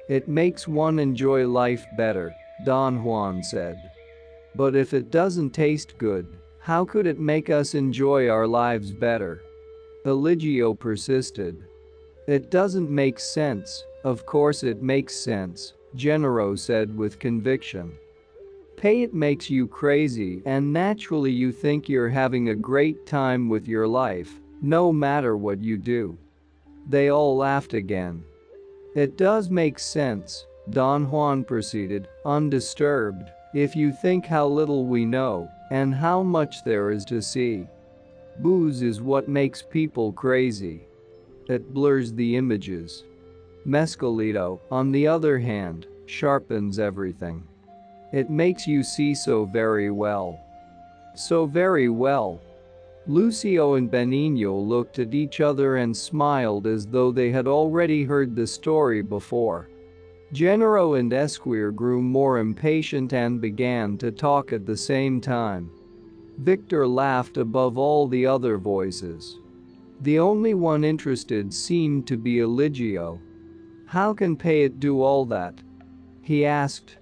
It makes one enjoy life better, Don Juan said. But if it doesn't taste good, how could it make us enjoy our lives better? Eligio persisted. It doesn't make sense. Of course it makes sense, Gennaro said with conviction. Payet makes you crazy and naturally you think you're having a great time with your life, no matter what you do. They all laughed again. It does make sense, Don Juan proceeded, undisturbed, if you think how little we know and how much there is to see. Booze is what makes people crazy. It blurs the images. Mescalito, on the other hand, sharpens everything. It makes you see so very well. So very well. Lucio and Benigno looked at each other and smiled as though they had already heard the story before. Gennaro and Esquire grew more impatient and began to talk at the same time. Victor laughed above all the other voices. The only one interested seemed to be Eligio. How can Payet do all that? He asked.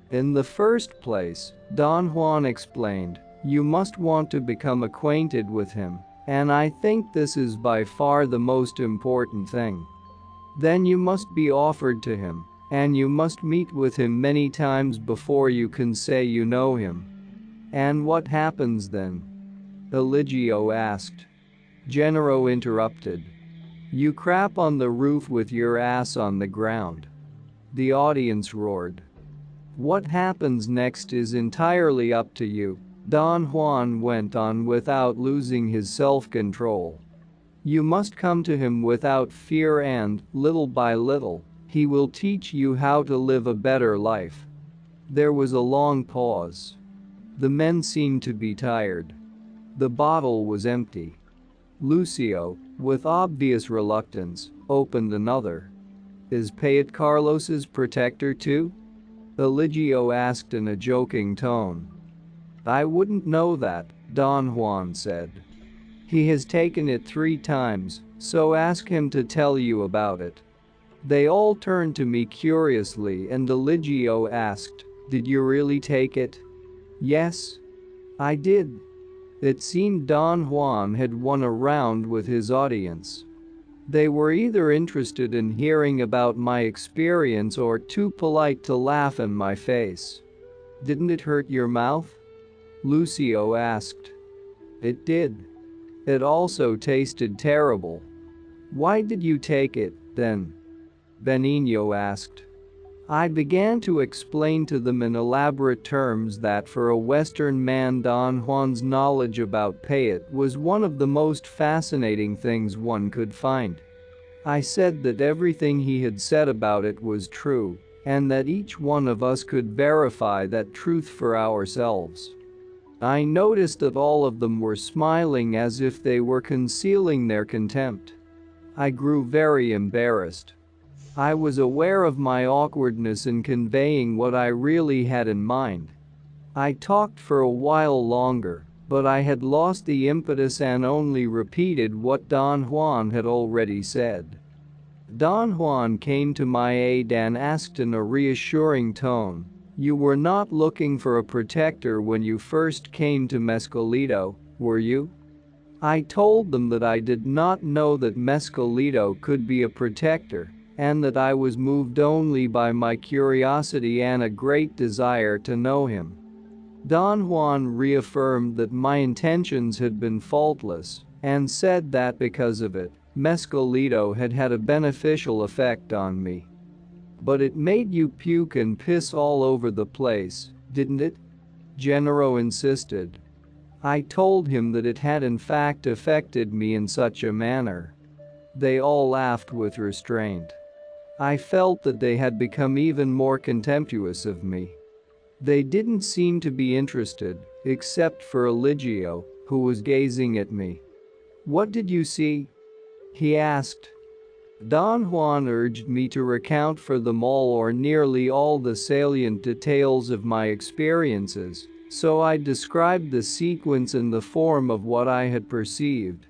In the first place, Don Juan explained, you must want to become acquainted with him, and I think this is by far the most important thing. Then you must be offered to him, and you must meet with him many times before you can say you know him. And what happens then? Eligio asked. Gennaro interrupted. You crap on the roof with your ass on the ground. The audience roared. What happens next is entirely up to you, Don Juan went on without losing his self-control. You must come to him without fear and, little by little, he will teach you how to live a better life. There was a long pause. The men seemed to be tired. The bottle was empty. Lucio, with obvious reluctance, opened another. Is Payet Carlos's protector too? Eligio asked in a joking tone. I wouldn't know that, Don Juan said. He has taken it 3 times, so ask him to tell you about it. They all turned to me curiously and Eligio asked, did you really take it? Yes, I did. It seemed Don Juan had won a round with his audience. They were either interested in hearing about my experience or too polite to laugh in my face. Didn't it hurt your mouth? Lucio asked. It did. It also tasted terrible. Why did you take it, then? Benigno asked. I began to explain to them in elaborate terms that for a Western man Don Juan's knowledge about Payet was one of the most fascinating things one could find. I said that everything he had said about it was true, and that each one of us could verify that truth for ourselves. I noticed that all of them were smiling as if they were concealing their contempt. I grew very embarrassed. I was aware of my awkwardness in conveying what I really had in mind. I talked for a while longer, but I had lost the impetus and only repeated what Don Juan had already said. Don Juan came to my aid and asked in a reassuring tone, "You were not looking for a protector when you first came to Mescalito, were you?" I told them that I did not know that Mescalito could be a protector, and that I was moved only by my curiosity and a great desire to know him. Don Juan reaffirmed that my intentions had been faultless, and said that because of it, Mescalito had had a beneficial effect on me. But it made you puke and piss all over the place, didn't it? Gennaro insisted. I told him that it had in fact affected me in such a manner. They all laughed with restraint. I felt that they had become even more contemptuous of me. They didn't seem to be interested, except for Eligio, who was gazing at me. "What did you see?" he asked. Don Juan urged me to recount for them all or nearly all the salient details of my experiences, so I described the sequence in the form of what I had perceived.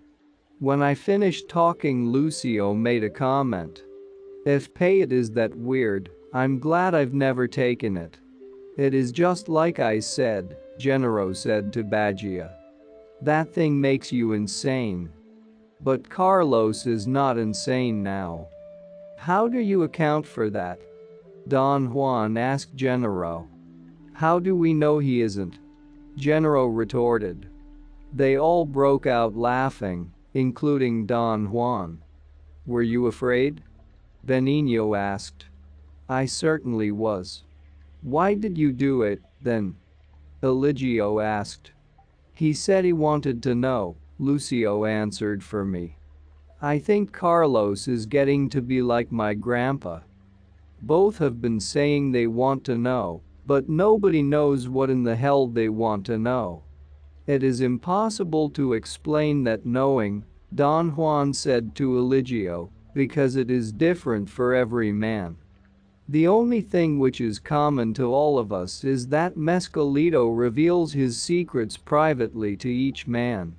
When I finished talking, Lucio made a comment. "If Payet is that weird, I'm glad I've never taken it." "It is just like I said," Gennaro said to Baggio. "That thing makes you insane." But Carlos is not insane now. "How do you account for that?" Don Juan asked Gennaro. "How do we know he isn't?" Gennaro retorted. They all broke out laughing, including Don Juan. "Were you afraid?" Benigno asked. "I certainly was." "Why did you do it, then?" Eligio asked. "He said he wanted to know," Lucio answered for me. "I think Carlos is getting to be like my grandpa. Both have been saying they want to know, but nobody knows what in the hell they want to know. It is impossible to explain that knowing," Don Juan said to Eligio, "because it is different for every man. The only thing which is common to all of us is that Mescalito reveals his secrets privately to each man.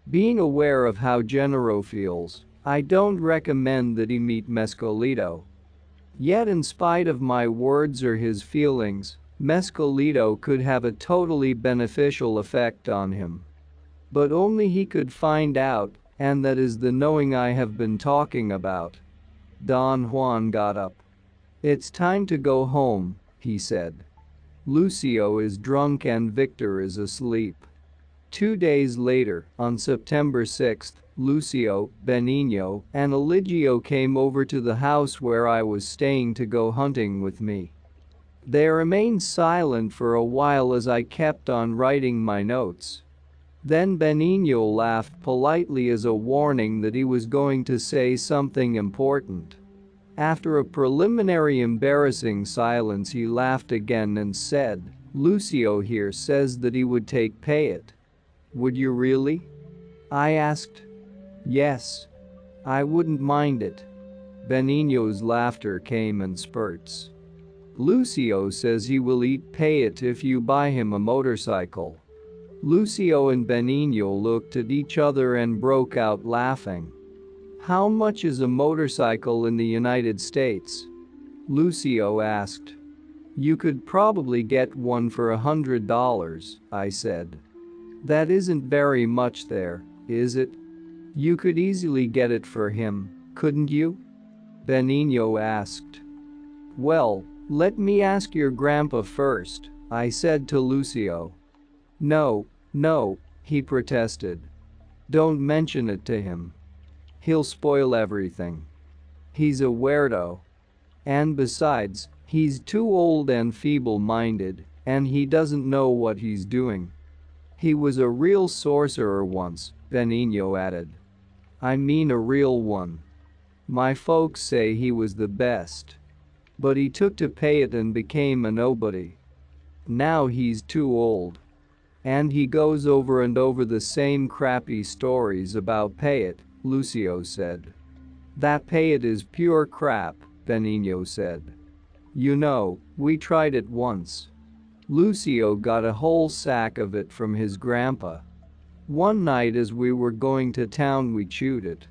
Being aware of how Gennaro feels, I don't recommend that he meet Mescalito. Yet in spite of my words or his feelings, Mescalito could have a totally beneficial effect on him. But only he could find out, and that is the knowing I have been talking about." Don Juan got up. "It's time to go home," he said. "Lucio is drunk and Victor is asleep." 2 days later, on September 6, Lucio, Benigno, and Eligio came over to the house where I was staying to go hunting with me. They remained silent for a while as I kept on writing my notes. Then Benigno laughed politely as a warning that he was going to say something important. After a preliminary embarrassing silence, he laughed again and said, "Lucio here says that he would take Payet." "Would you really?" I asked. "Yes. I wouldn't mind it." Benigno's laughter came in spurts. "Lucio says he will eat Payet if you buy him a motorcycle." Lucio and Benigno looked at each other and broke out laughing. "How much is a motorcycle in the United States?" Lucio asked. You could probably get one for $100, I said. That isn't very much there, is it? You could easily get it for him, couldn't you? Benigno asked. Well, let me ask your grandpa first, I said to Lucio. No, no, he protested. Don't mention it to him. He'll spoil everything. He's a weirdo. And besides, he's too old and feeble-minded, and he doesn't know what he's doing. He was a real sorcerer once, Benigno added. I mean a real one. My folks say he was the best. But he took to pay it and became a nobody. Now he's too old. And he goes over and over the same crappy stories about pay it, Lucio said. That pay it is pure crap, Benigno said. You know, we tried it once. Lucio got a whole sack of it from his grandpa. One night as we were going to town we chewed it.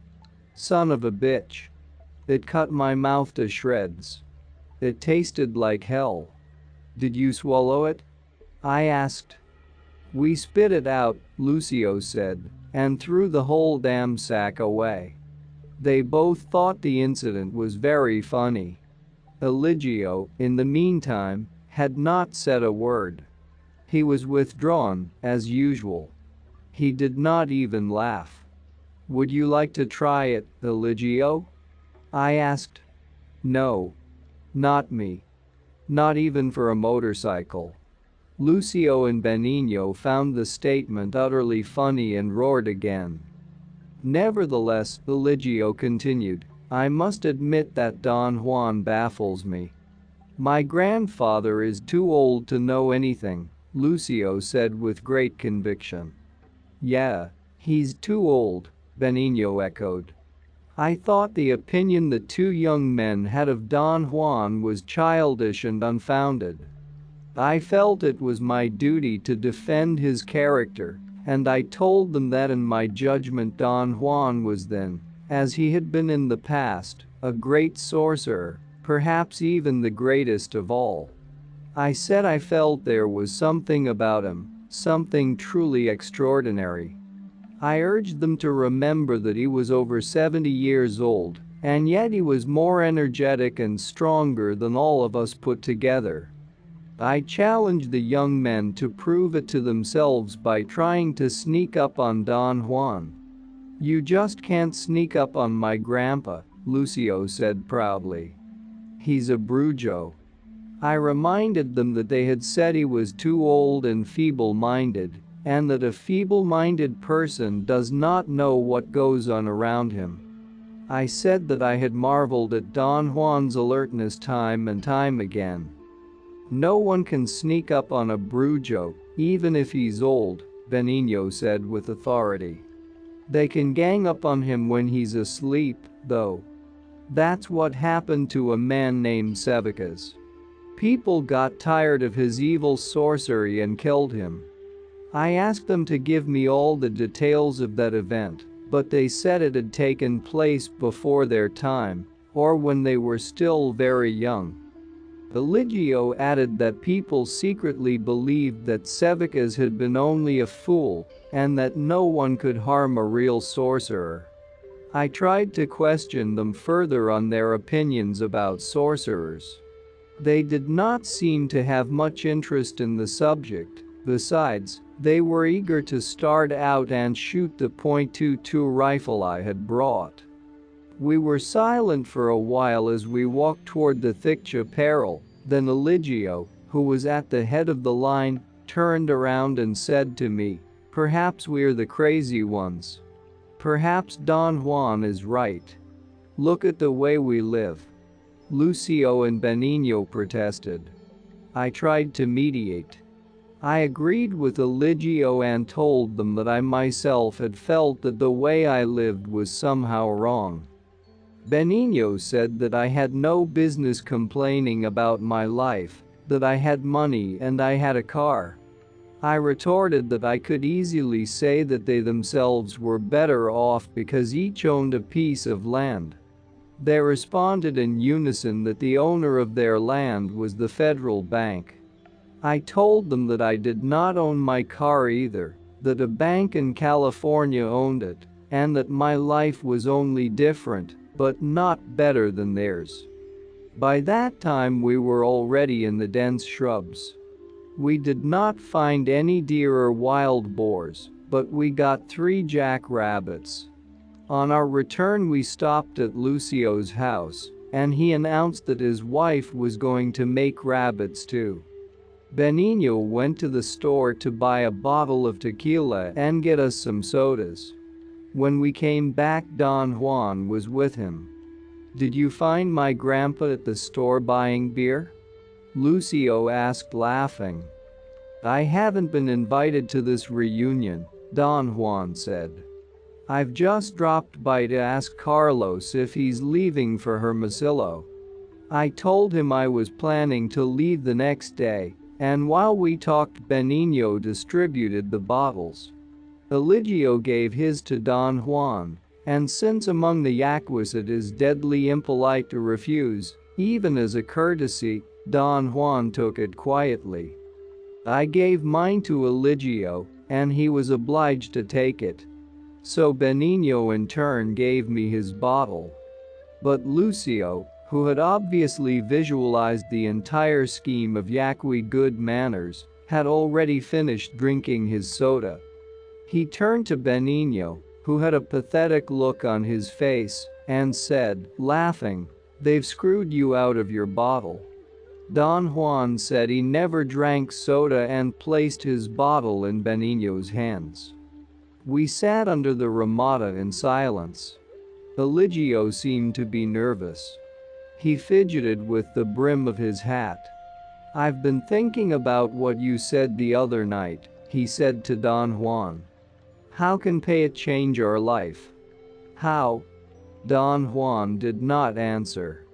Son of a bitch. It cut my mouth to shreds. It tasted like hell. Did you swallow it? I asked. We spit it out, Lucio said, and threw the whole damn sack away. They both thought the incident was very funny. Eligio, in the meantime, had not said a word. He was withdrawn, as usual. He did not even laugh. Would you like to try it, Eligio? I asked. No. Not me. Not even for a motorcycle. Lucio and Benigno found the statement utterly funny and roared again. Nevertheless, Eligio continued, I must admit that Don Juan baffles me. My grandfather is too old to know anything, Lucio said with great conviction. Yeah, he's too old, Benigno echoed. I thought the opinion the two young men had of Don Juan was childish and unfounded. I felt it was my duty to defend his character, and I told them that in my judgment Don Juan was then, as he had been in the past, a great sorcerer, perhaps even the greatest of all. I said I felt there was something about him, something truly extraordinary. I urged them to remember that he was over 70 years old, and yet he was more energetic and stronger than all of us put together. I challenged the young men to prove it to themselves by trying to sneak up on Don Juan. You just can't sneak up on my grandpa, Lucio said proudly. He's a brujo. I reminded them that they had said he was too old and feeble-minded, and that a feeble-minded person does not know what goes on around him. I said that I had marveled at Don Juan's alertness time and time again. No one can sneak up on a brujo, even if he's old, Benigno said with authority. They can gang up on him when he's asleep, though. That's what happened to a man named Sevicas. People got tired of his evil sorcery and killed him. I asked them to give me all the details of that event, but they said it had taken place before their time, or when they were still very young. Eligio added that people secretly believed that Sevicas had been only a fool, and that no one could harm a real sorcerer. I tried to question them further on their opinions about sorcerers. They did not seem to have much interest in the subject. Besides, they were eager to start out and shoot the .22 rifle I had brought. We were silent for a while as we walked toward the thick chaparral, then Eligio, who was at the head of the line, turned around and said to me, Perhaps we're the crazy ones. Perhaps Don Juan is right. Look at the way we live. Lucio and Benigno protested. I tried to mediate. I agreed with Eligio and told them that I myself had felt that the way I lived was somehow wrong. Benigno said that I had no business complaining about my life, that I had money and I had a car. I retorted that I could easily say that they themselves were better off because each owned a piece of land. They responded in unison that the owner of their land was the federal bank. I told them that I did not own my car either, that a bank in California owned it, and that my life was only different, but not better than theirs. By that time we were already in the dense shrubs. We did not find any deer or wild boars, but we got 3 jackrabbits. On our return we stopped at Lucio's house, and he announced that his wife was going to make rabbit stew. Benigno went to the store to buy a bottle of tequila and get us some sodas. When we came back, Don Juan was with him. "Did you find my grandpa at the store buying beer?" Lucio asked, laughing. "I haven't been invited to this reunion," Don Juan said. "I've just dropped by to ask Carlos if he's leaving for Hermosillo. I told him I was planning to leave the next day, and while we talked, Benigno distributed the bottles. Eligio gave his to Don Juan, and since among the Yaquis it is deadly impolite to refuse, even as a courtesy, Don Juan took it quietly. I gave mine to Eligio, and he was obliged to take it. So Benigno in turn gave me his bottle." But Lucio, who had obviously visualized the entire scheme of Yaqui good manners, had already finished drinking his soda. He turned to Benigno, who had a pathetic look on his face, and said, laughing, "They've screwed you out of your bottle." Don Juan said he never drank soda and placed his bottle in Benigno's hands. We sat under the ramada in silence. Eligio seemed to be nervous. He fidgeted with the brim of his hat. "I've been thinking about what you said the other night," he said to Don Juan. "How can pay change our life?" "How?" Don Juan did not answer.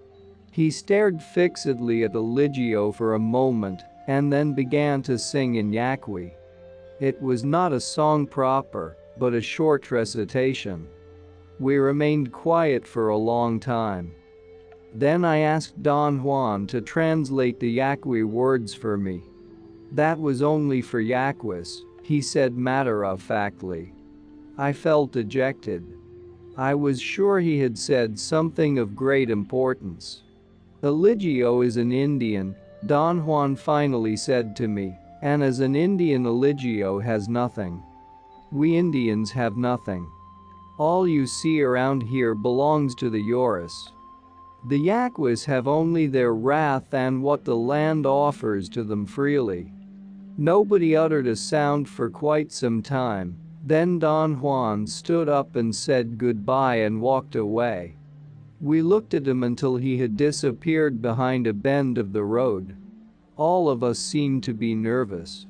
He stared fixedly at Eligio for a moment and then began to sing in Yaqui. It was not a song proper, but a short recitation. We remained quiet for a long time. Then I asked Don Juan to translate the Yaqui words for me. "That was only for Yaquis," he said matter-of-factly. I felt dejected. I was sure he had said something of great importance. "Eligio is an Indian," Don Juan finally said to me, "and as an Indian Eligio has nothing. We Indians have nothing. All you see around here belongs to the Yoris. The Yaquis have only their wrath and what the land offers to them freely." Nobody uttered a sound for quite some time, then Don Juan stood up and said goodbye and walked away. We looked at him until he had disappeared behind a bend of the road. All of us seemed to be nervous.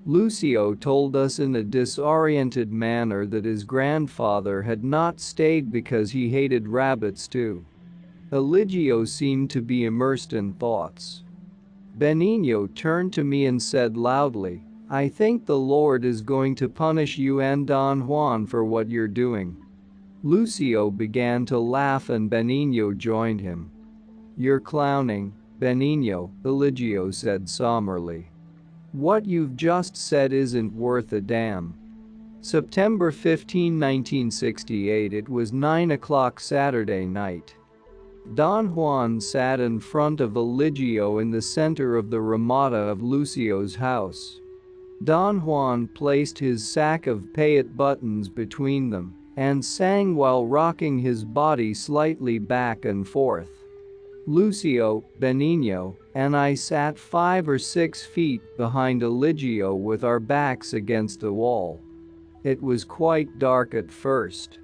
Lucio told us in a disoriented manner that his grandfather had not stayed because he hated rabbit stew. Eligio seemed to be immersed in thoughts. Benigno turned to me and said loudly, "I think the Lord is going to punish you and Don Juan for what you're doing." Lucio began to laugh and Benigno joined him. "You're clowning, Benigno," Eligio said somberly. "What you've just said isn't worth a damn." September 15, 1968. It was 9 o'clock Saturday night. Don Juan sat in front of Eligio in the center of the ramada of Lucio's house. Don Juan placed his sack of payet buttons between them and sang while rocking his body slightly back and forth. Lucio, Benigno, and I sat 5 or 6 feet behind Eligio with our backs against the wall. It was quite dark at first.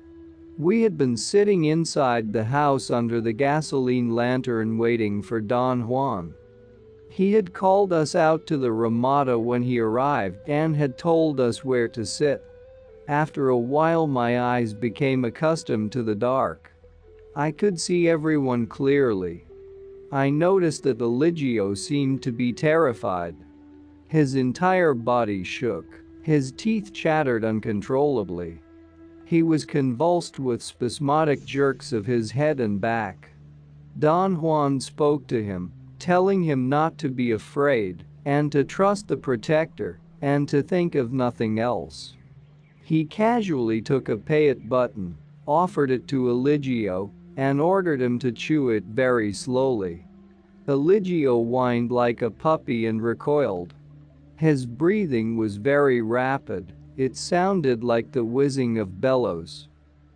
We had been sitting inside the house under the gasoline lantern waiting for Don Juan. He had called us out to the ramada when he arrived and had told us where to sit. After a while my eyes became accustomed to the dark. I could see everyone clearly. I noticed that Eligio seemed to be terrified. His entire body shook. His teeth chattered uncontrollably. He was convulsed with spasmodic jerks of his head and back. Don Juan spoke to him, telling him not to be afraid and to trust the protector and to think of nothing else. He casually took a pay it button, offered it to Eligio, and ordered him to chew it very slowly. Eligio whined like a puppy and recoiled. His breathing was very rapid, it sounded like the whizzing of bellows.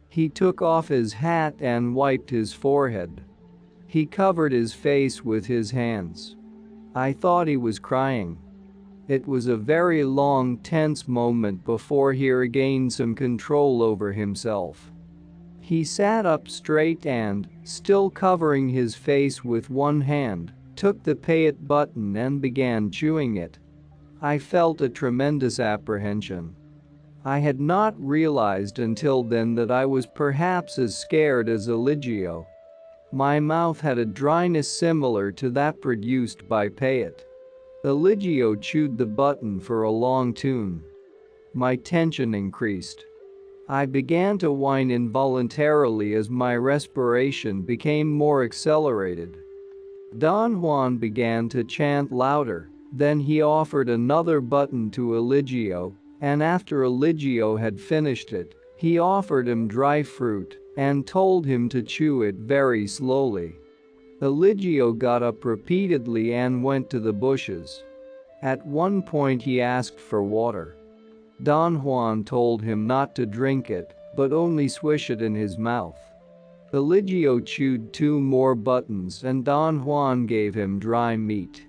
He took off his hat and wiped his forehead. He covered his face with his hands. I thought he was crying. It was a very long, tense moment before he regained some control over himself. He sat up straight and, still covering his face with one hand, took the pay it button and began chewing it. I felt a tremendous apprehension. I had not realized until then that I was perhaps as scared as Eligio. My mouth had a dryness similar to that produced by pay it. Eligio chewed the button for a long tune. My tension increased. I began to whine involuntarily as my respiration became more accelerated. Don Juan began to chant louder, then he offered another button to Eligio, and after Eligio had finished it, he offered him dry fruit and told him to chew it very slowly. Eligio got up repeatedly and went to the bushes. At one point he asked for water. Don Juan told him not to drink it, but only swish it in his mouth. Eligio chewed 2 more buttons and Don Juan gave him dry meat.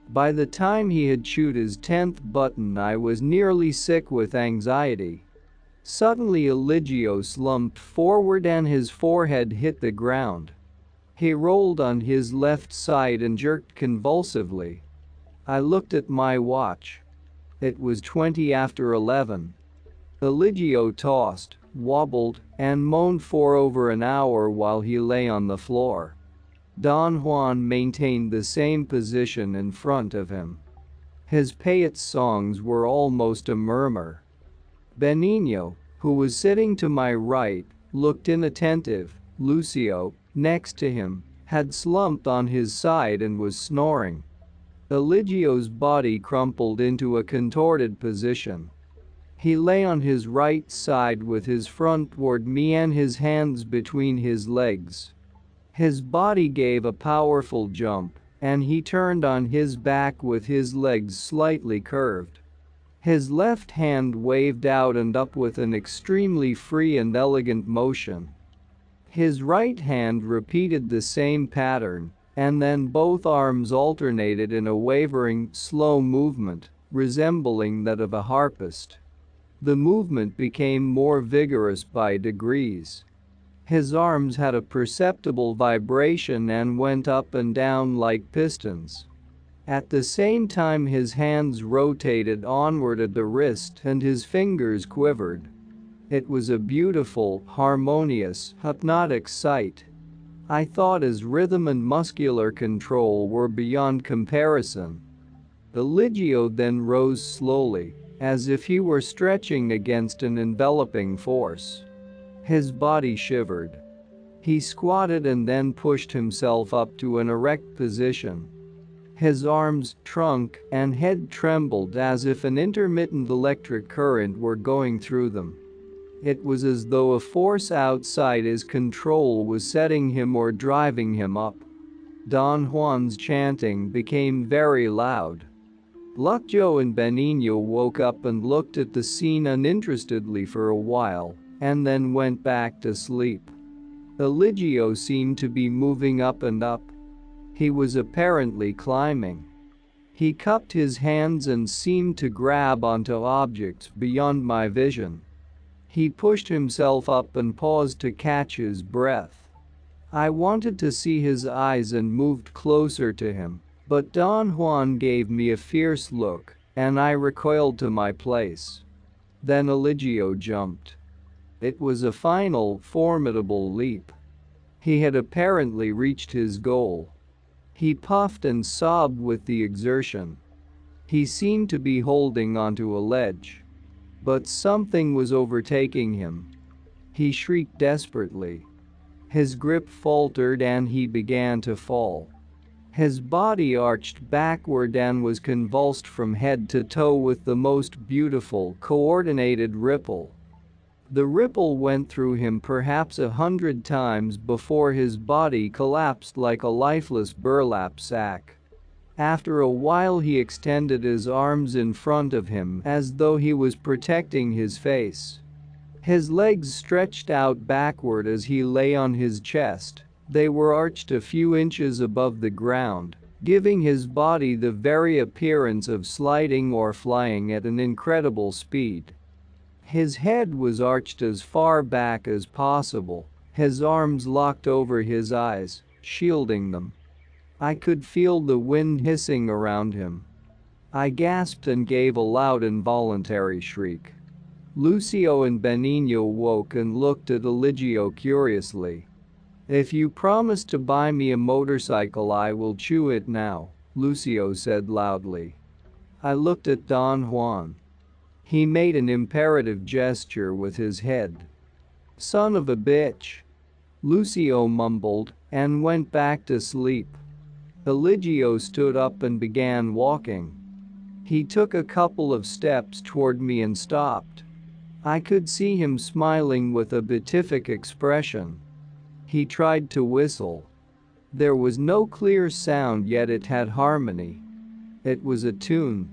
By the time he had chewed his 10th button, I was nearly sick with anxiety. Suddenly Eligio slumped forward and his forehead hit the ground. He rolled on his left side and jerked convulsively. I looked at my watch. It was 20 after 11. Eligio tossed, wobbled, and moaned for over an hour while he lay on the floor. Don Juan maintained the same position in front of him. His pay it songs were almost a murmur. Benigno, who was sitting to my right, looked inattentive. Lucio, next to him, had slumped on his side and was snoring. Eligio's body crumpled into a contorted position. He lay on his right side with his front toward me and his hands between his legs. His body gave a powerful jump, and he turned on his back with his legs slightly curved. His left hand waved out and up with an extremely free and elegant motion. His right hand repeated the same pattern, and then both arms alternated in a wavering, slow movement, resembling that of a harpist. The movement became more vigorous by degrees. His arms had a perceptible vibration and went up and down like pistons. At the same time his hands rotated onward at the wrist and his fingers quivered. It was a beautiful, harmonious, hypnotic sight. I thought his rhythm and muscular control were beyond comparison. Eligio then rose slowly, as if he were stretching against an enveloping force. His body shivered. He squatted and then pushed himself up to an erect position. His arms, trunk, and head trembled as if an intermittent electric current were going through them. It was as though a force outside his control was setting him or driving him up. Don Juan's chanting became very loud. Lucchio and Benigno woke up and looked at the scene uninterestedly for a while, and then went back to sleep. Eligio seemed to be moving up and up. He was apparently climbing. He cupped his hands and seemed to grab onto objects beyond my vision. He pushed himself up and paused to catch his breath. I wanted to see his eyes and moved closer to him, but Don Juan gave me a fierce look, and I recoiled to my place. Then Eligio jumped. It was a final, formidable leap. He had apparently reached his goal. He puffed and sobbed with the exertion. He seemed to be holding onto a ledge. But something was overtaking him. He shrieked desperately. His grip faltered and he began to fall. His body arched backward and was convulsed from head to toe with the most beautiful, coordinated ripple. The ripple went through him perhaps 100 times before his body collapsed like a lifeless burlap sack. After a while he extended his arms in front of him as though he was protecting his face. His legs stretched out backward as he lay on his chest. They were arched a few inches above the ground, giving his body the very appearance of sliding or flying at an incredible speed. His head was arched as far back as possible, his arms locked over his eyes, shielding them. I could feel the wind hissing around him. I gasped and gave a loud involuntary shriek. Lucio and Benigno woke and looked at Eligio curiously. "If you promise to buy me a motorcycle, I will chew it now," Lucio said loudly. I looked at Don Juan. He made an imperative gesture with his head. "Son of a bitch," Lucio mumbled and went back to sleep. Eligio stood up and began walking. He took a couple of steps toward me and stopped. I could see him smiling with a beatific expression. He tried to whistle. There was no clear sound, yet it had harmony. It was a tune.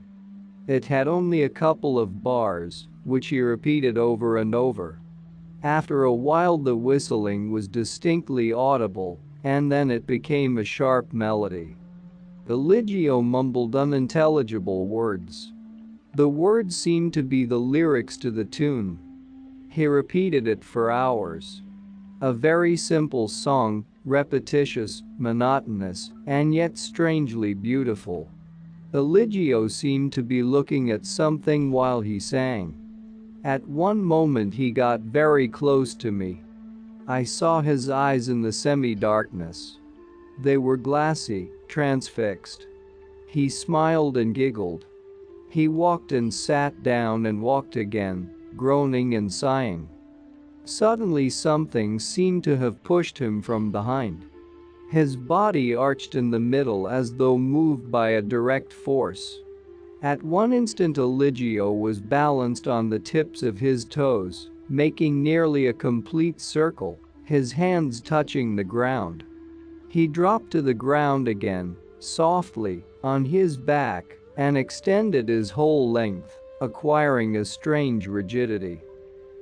It had only a couple of bars, which he repeated over and over. After a while the whistling was distinctly audible, and then it became a sharp melody. Eligio mumbled unintelligible words. The words seemed to be the lyrics to the tune. He repeated it for hours. A very simple song, repetitious, monotonous, and yet strangely beautiful. Eligio seemed to be looking at something while he sang. At one moment he got very close to me. I saw his eyes in the semi-darkness. They were glassy, transfixed. He smiled and giggled. He walked and sat down and walked again, groaning and sighing. Suddenly something seemed to have pushed him from behind. His body arched in the middle as though moved by a direct force. At one instant Eligio was balanced on the tips of his toes, making nearly a complete circle, his hands touching the ground. He dropped to the ground again, softly, on his back, and extended his whole length, acquiring a strange rigidity.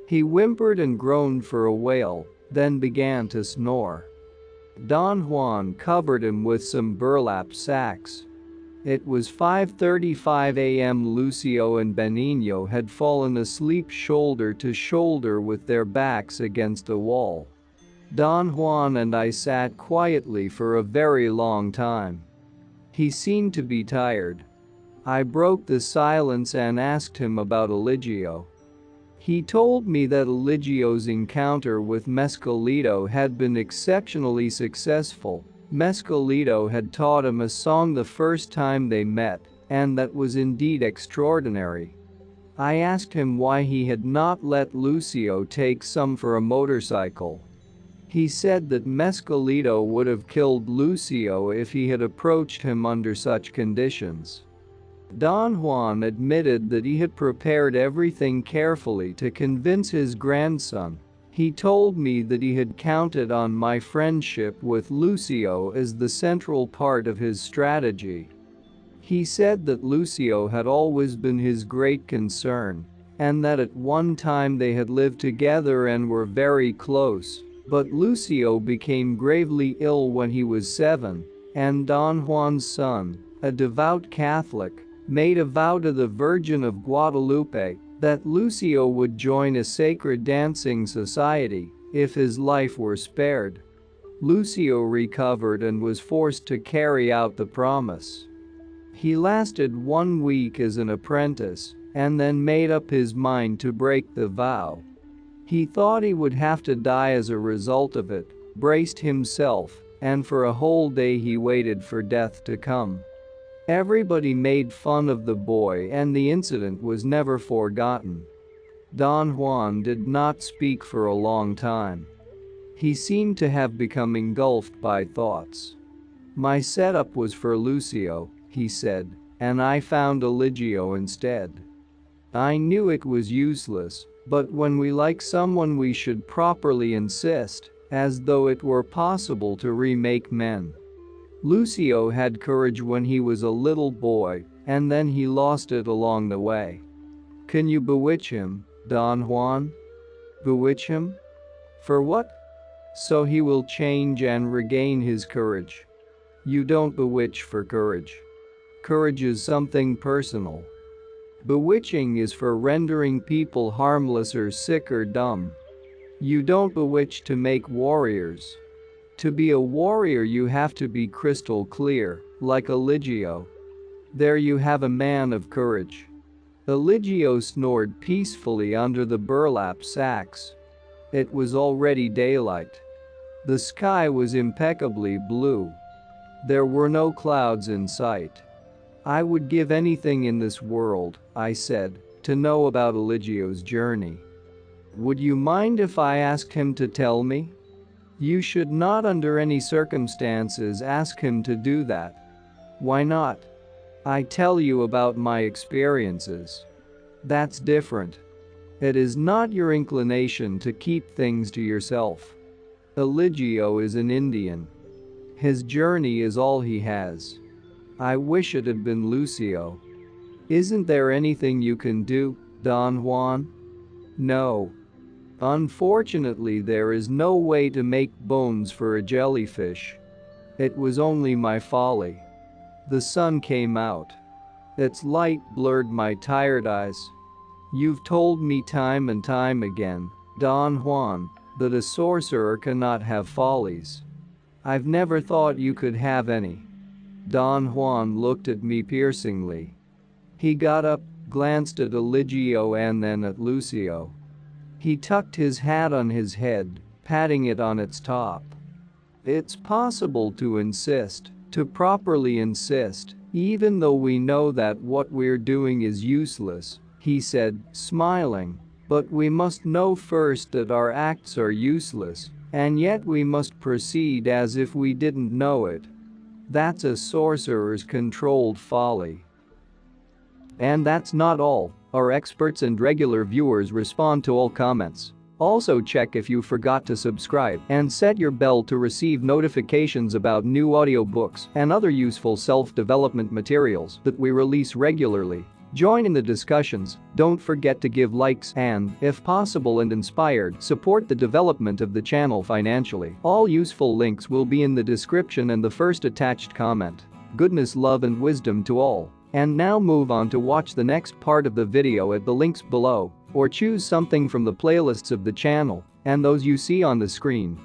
He whimpered and groaned for a while, then began to snore. Don Juan covered him with some burlap sacks. It was 5:35 a.m. Lucio and Benigno had fallen asleep shoulder to shoulder with their backs against the wall. Don Juan and I sat quietly for a very long time. He seemed to be tired. I broke the silence and asked him about Eligio. He told me that Eligio's encounter with Mescalito had been exceptionally successful. Mescalito had taught him a song the first time they met, and that was indeed extraordinary. I asked him why he had not let Lucio take some for a motorcycle. He said that Mescalito would have killed Lucio if he had approached him under such conditions. Don Juan admitted that he had prepared everything carefully to convince his grandson. He told me that he had counted on my friendship with Lucio as the central part of his strategy. He said that Lucio had always been his great concern, and that at one time they had lived together and were very close, but Lucio became gravely ill when he was 7, and Don Juan's son, a devout Catholic, made a vow to the Virgin of Guadalupe that Lucio would join a sacred dancing society if his life were spared. Lucio recovered and was forced to carry out the promise. He lasted 1 week as an apprentice and then made up his mind to break the vow. He thought he would have to die as a result of it, braced himself, and for a whole day he waited for death to come. Everybody made fun of the boy and the incident was never forgotten. Don Juan did not speak for a long time. He seemed to have become engulfed by thoughts. My setup was for Lucio, he said, and I found Eligio instead. I knew it was useless, but when we like someone we should properly insist, as though it were possible to remake men. Lucio had courage when he was a little boy, and then he lost it along the way. Can you bewitch him, Don Juan? Bewitch him? For what? So he will change and regain his courage. You don't bewitch for courage. Courage is something personal. Bewitching is for rendering people harmless or sick or dumb. You don't bewitch to make warriors. To be a warrior you have to be crystal clear, like Eligio. There you have a man of courage. Eligio snored peacefully under the burlap sacks. It was already daylight. The sky was impeccably blue. There were no clouds in sight. I would give anything in this world, I said, to know about Eligio's journey. Would you mind if I asked him to tell me? You should not under any circumstances ask him to do that. Why not? I tell you about my experiences. That's different. It is not your inclination to keep things to yourself. Eligio is an Indian. His journey is all he has. I wish it had been Lucio. Isn't there anything you can do, Don Juan? No. Unfortunately, there is no way to make bones for a jellyfish. It was only my folly. The sun came out. Its light blurred my tired eyes. You've told me time and time again, Don Juan, that a sorcerer cannot have follies. I've never thought you could have any. Don Juan looked at me piercingly. He got up, glanced at Eligio and then at Lucio. He tucked his hat on his head, patting it on its top. It's possible to insist, to properly insist, even though we know that what we're doing is useless, he said, smiling. But we must know first that our acts are useless, and yet we must proceed as if we didn't know it. That's a sorcerer's controlled folly. And that's not all. Our experts and regular viewers respond to all comments. Also check if you forgot to subscribe and set your bell to receive notifications about new audiobooks and other useful self-development materials that we release regularly. Join in the discussions, don't forget to give likes and, if possible and inspired, support the development of the channel financially. All useful links will be in the description and the first attached comment. Goodness, love and wisdom to all. And now move on to watch the next part of the video at the links below, or choose something from the playlists of the channel and those you see on the screen.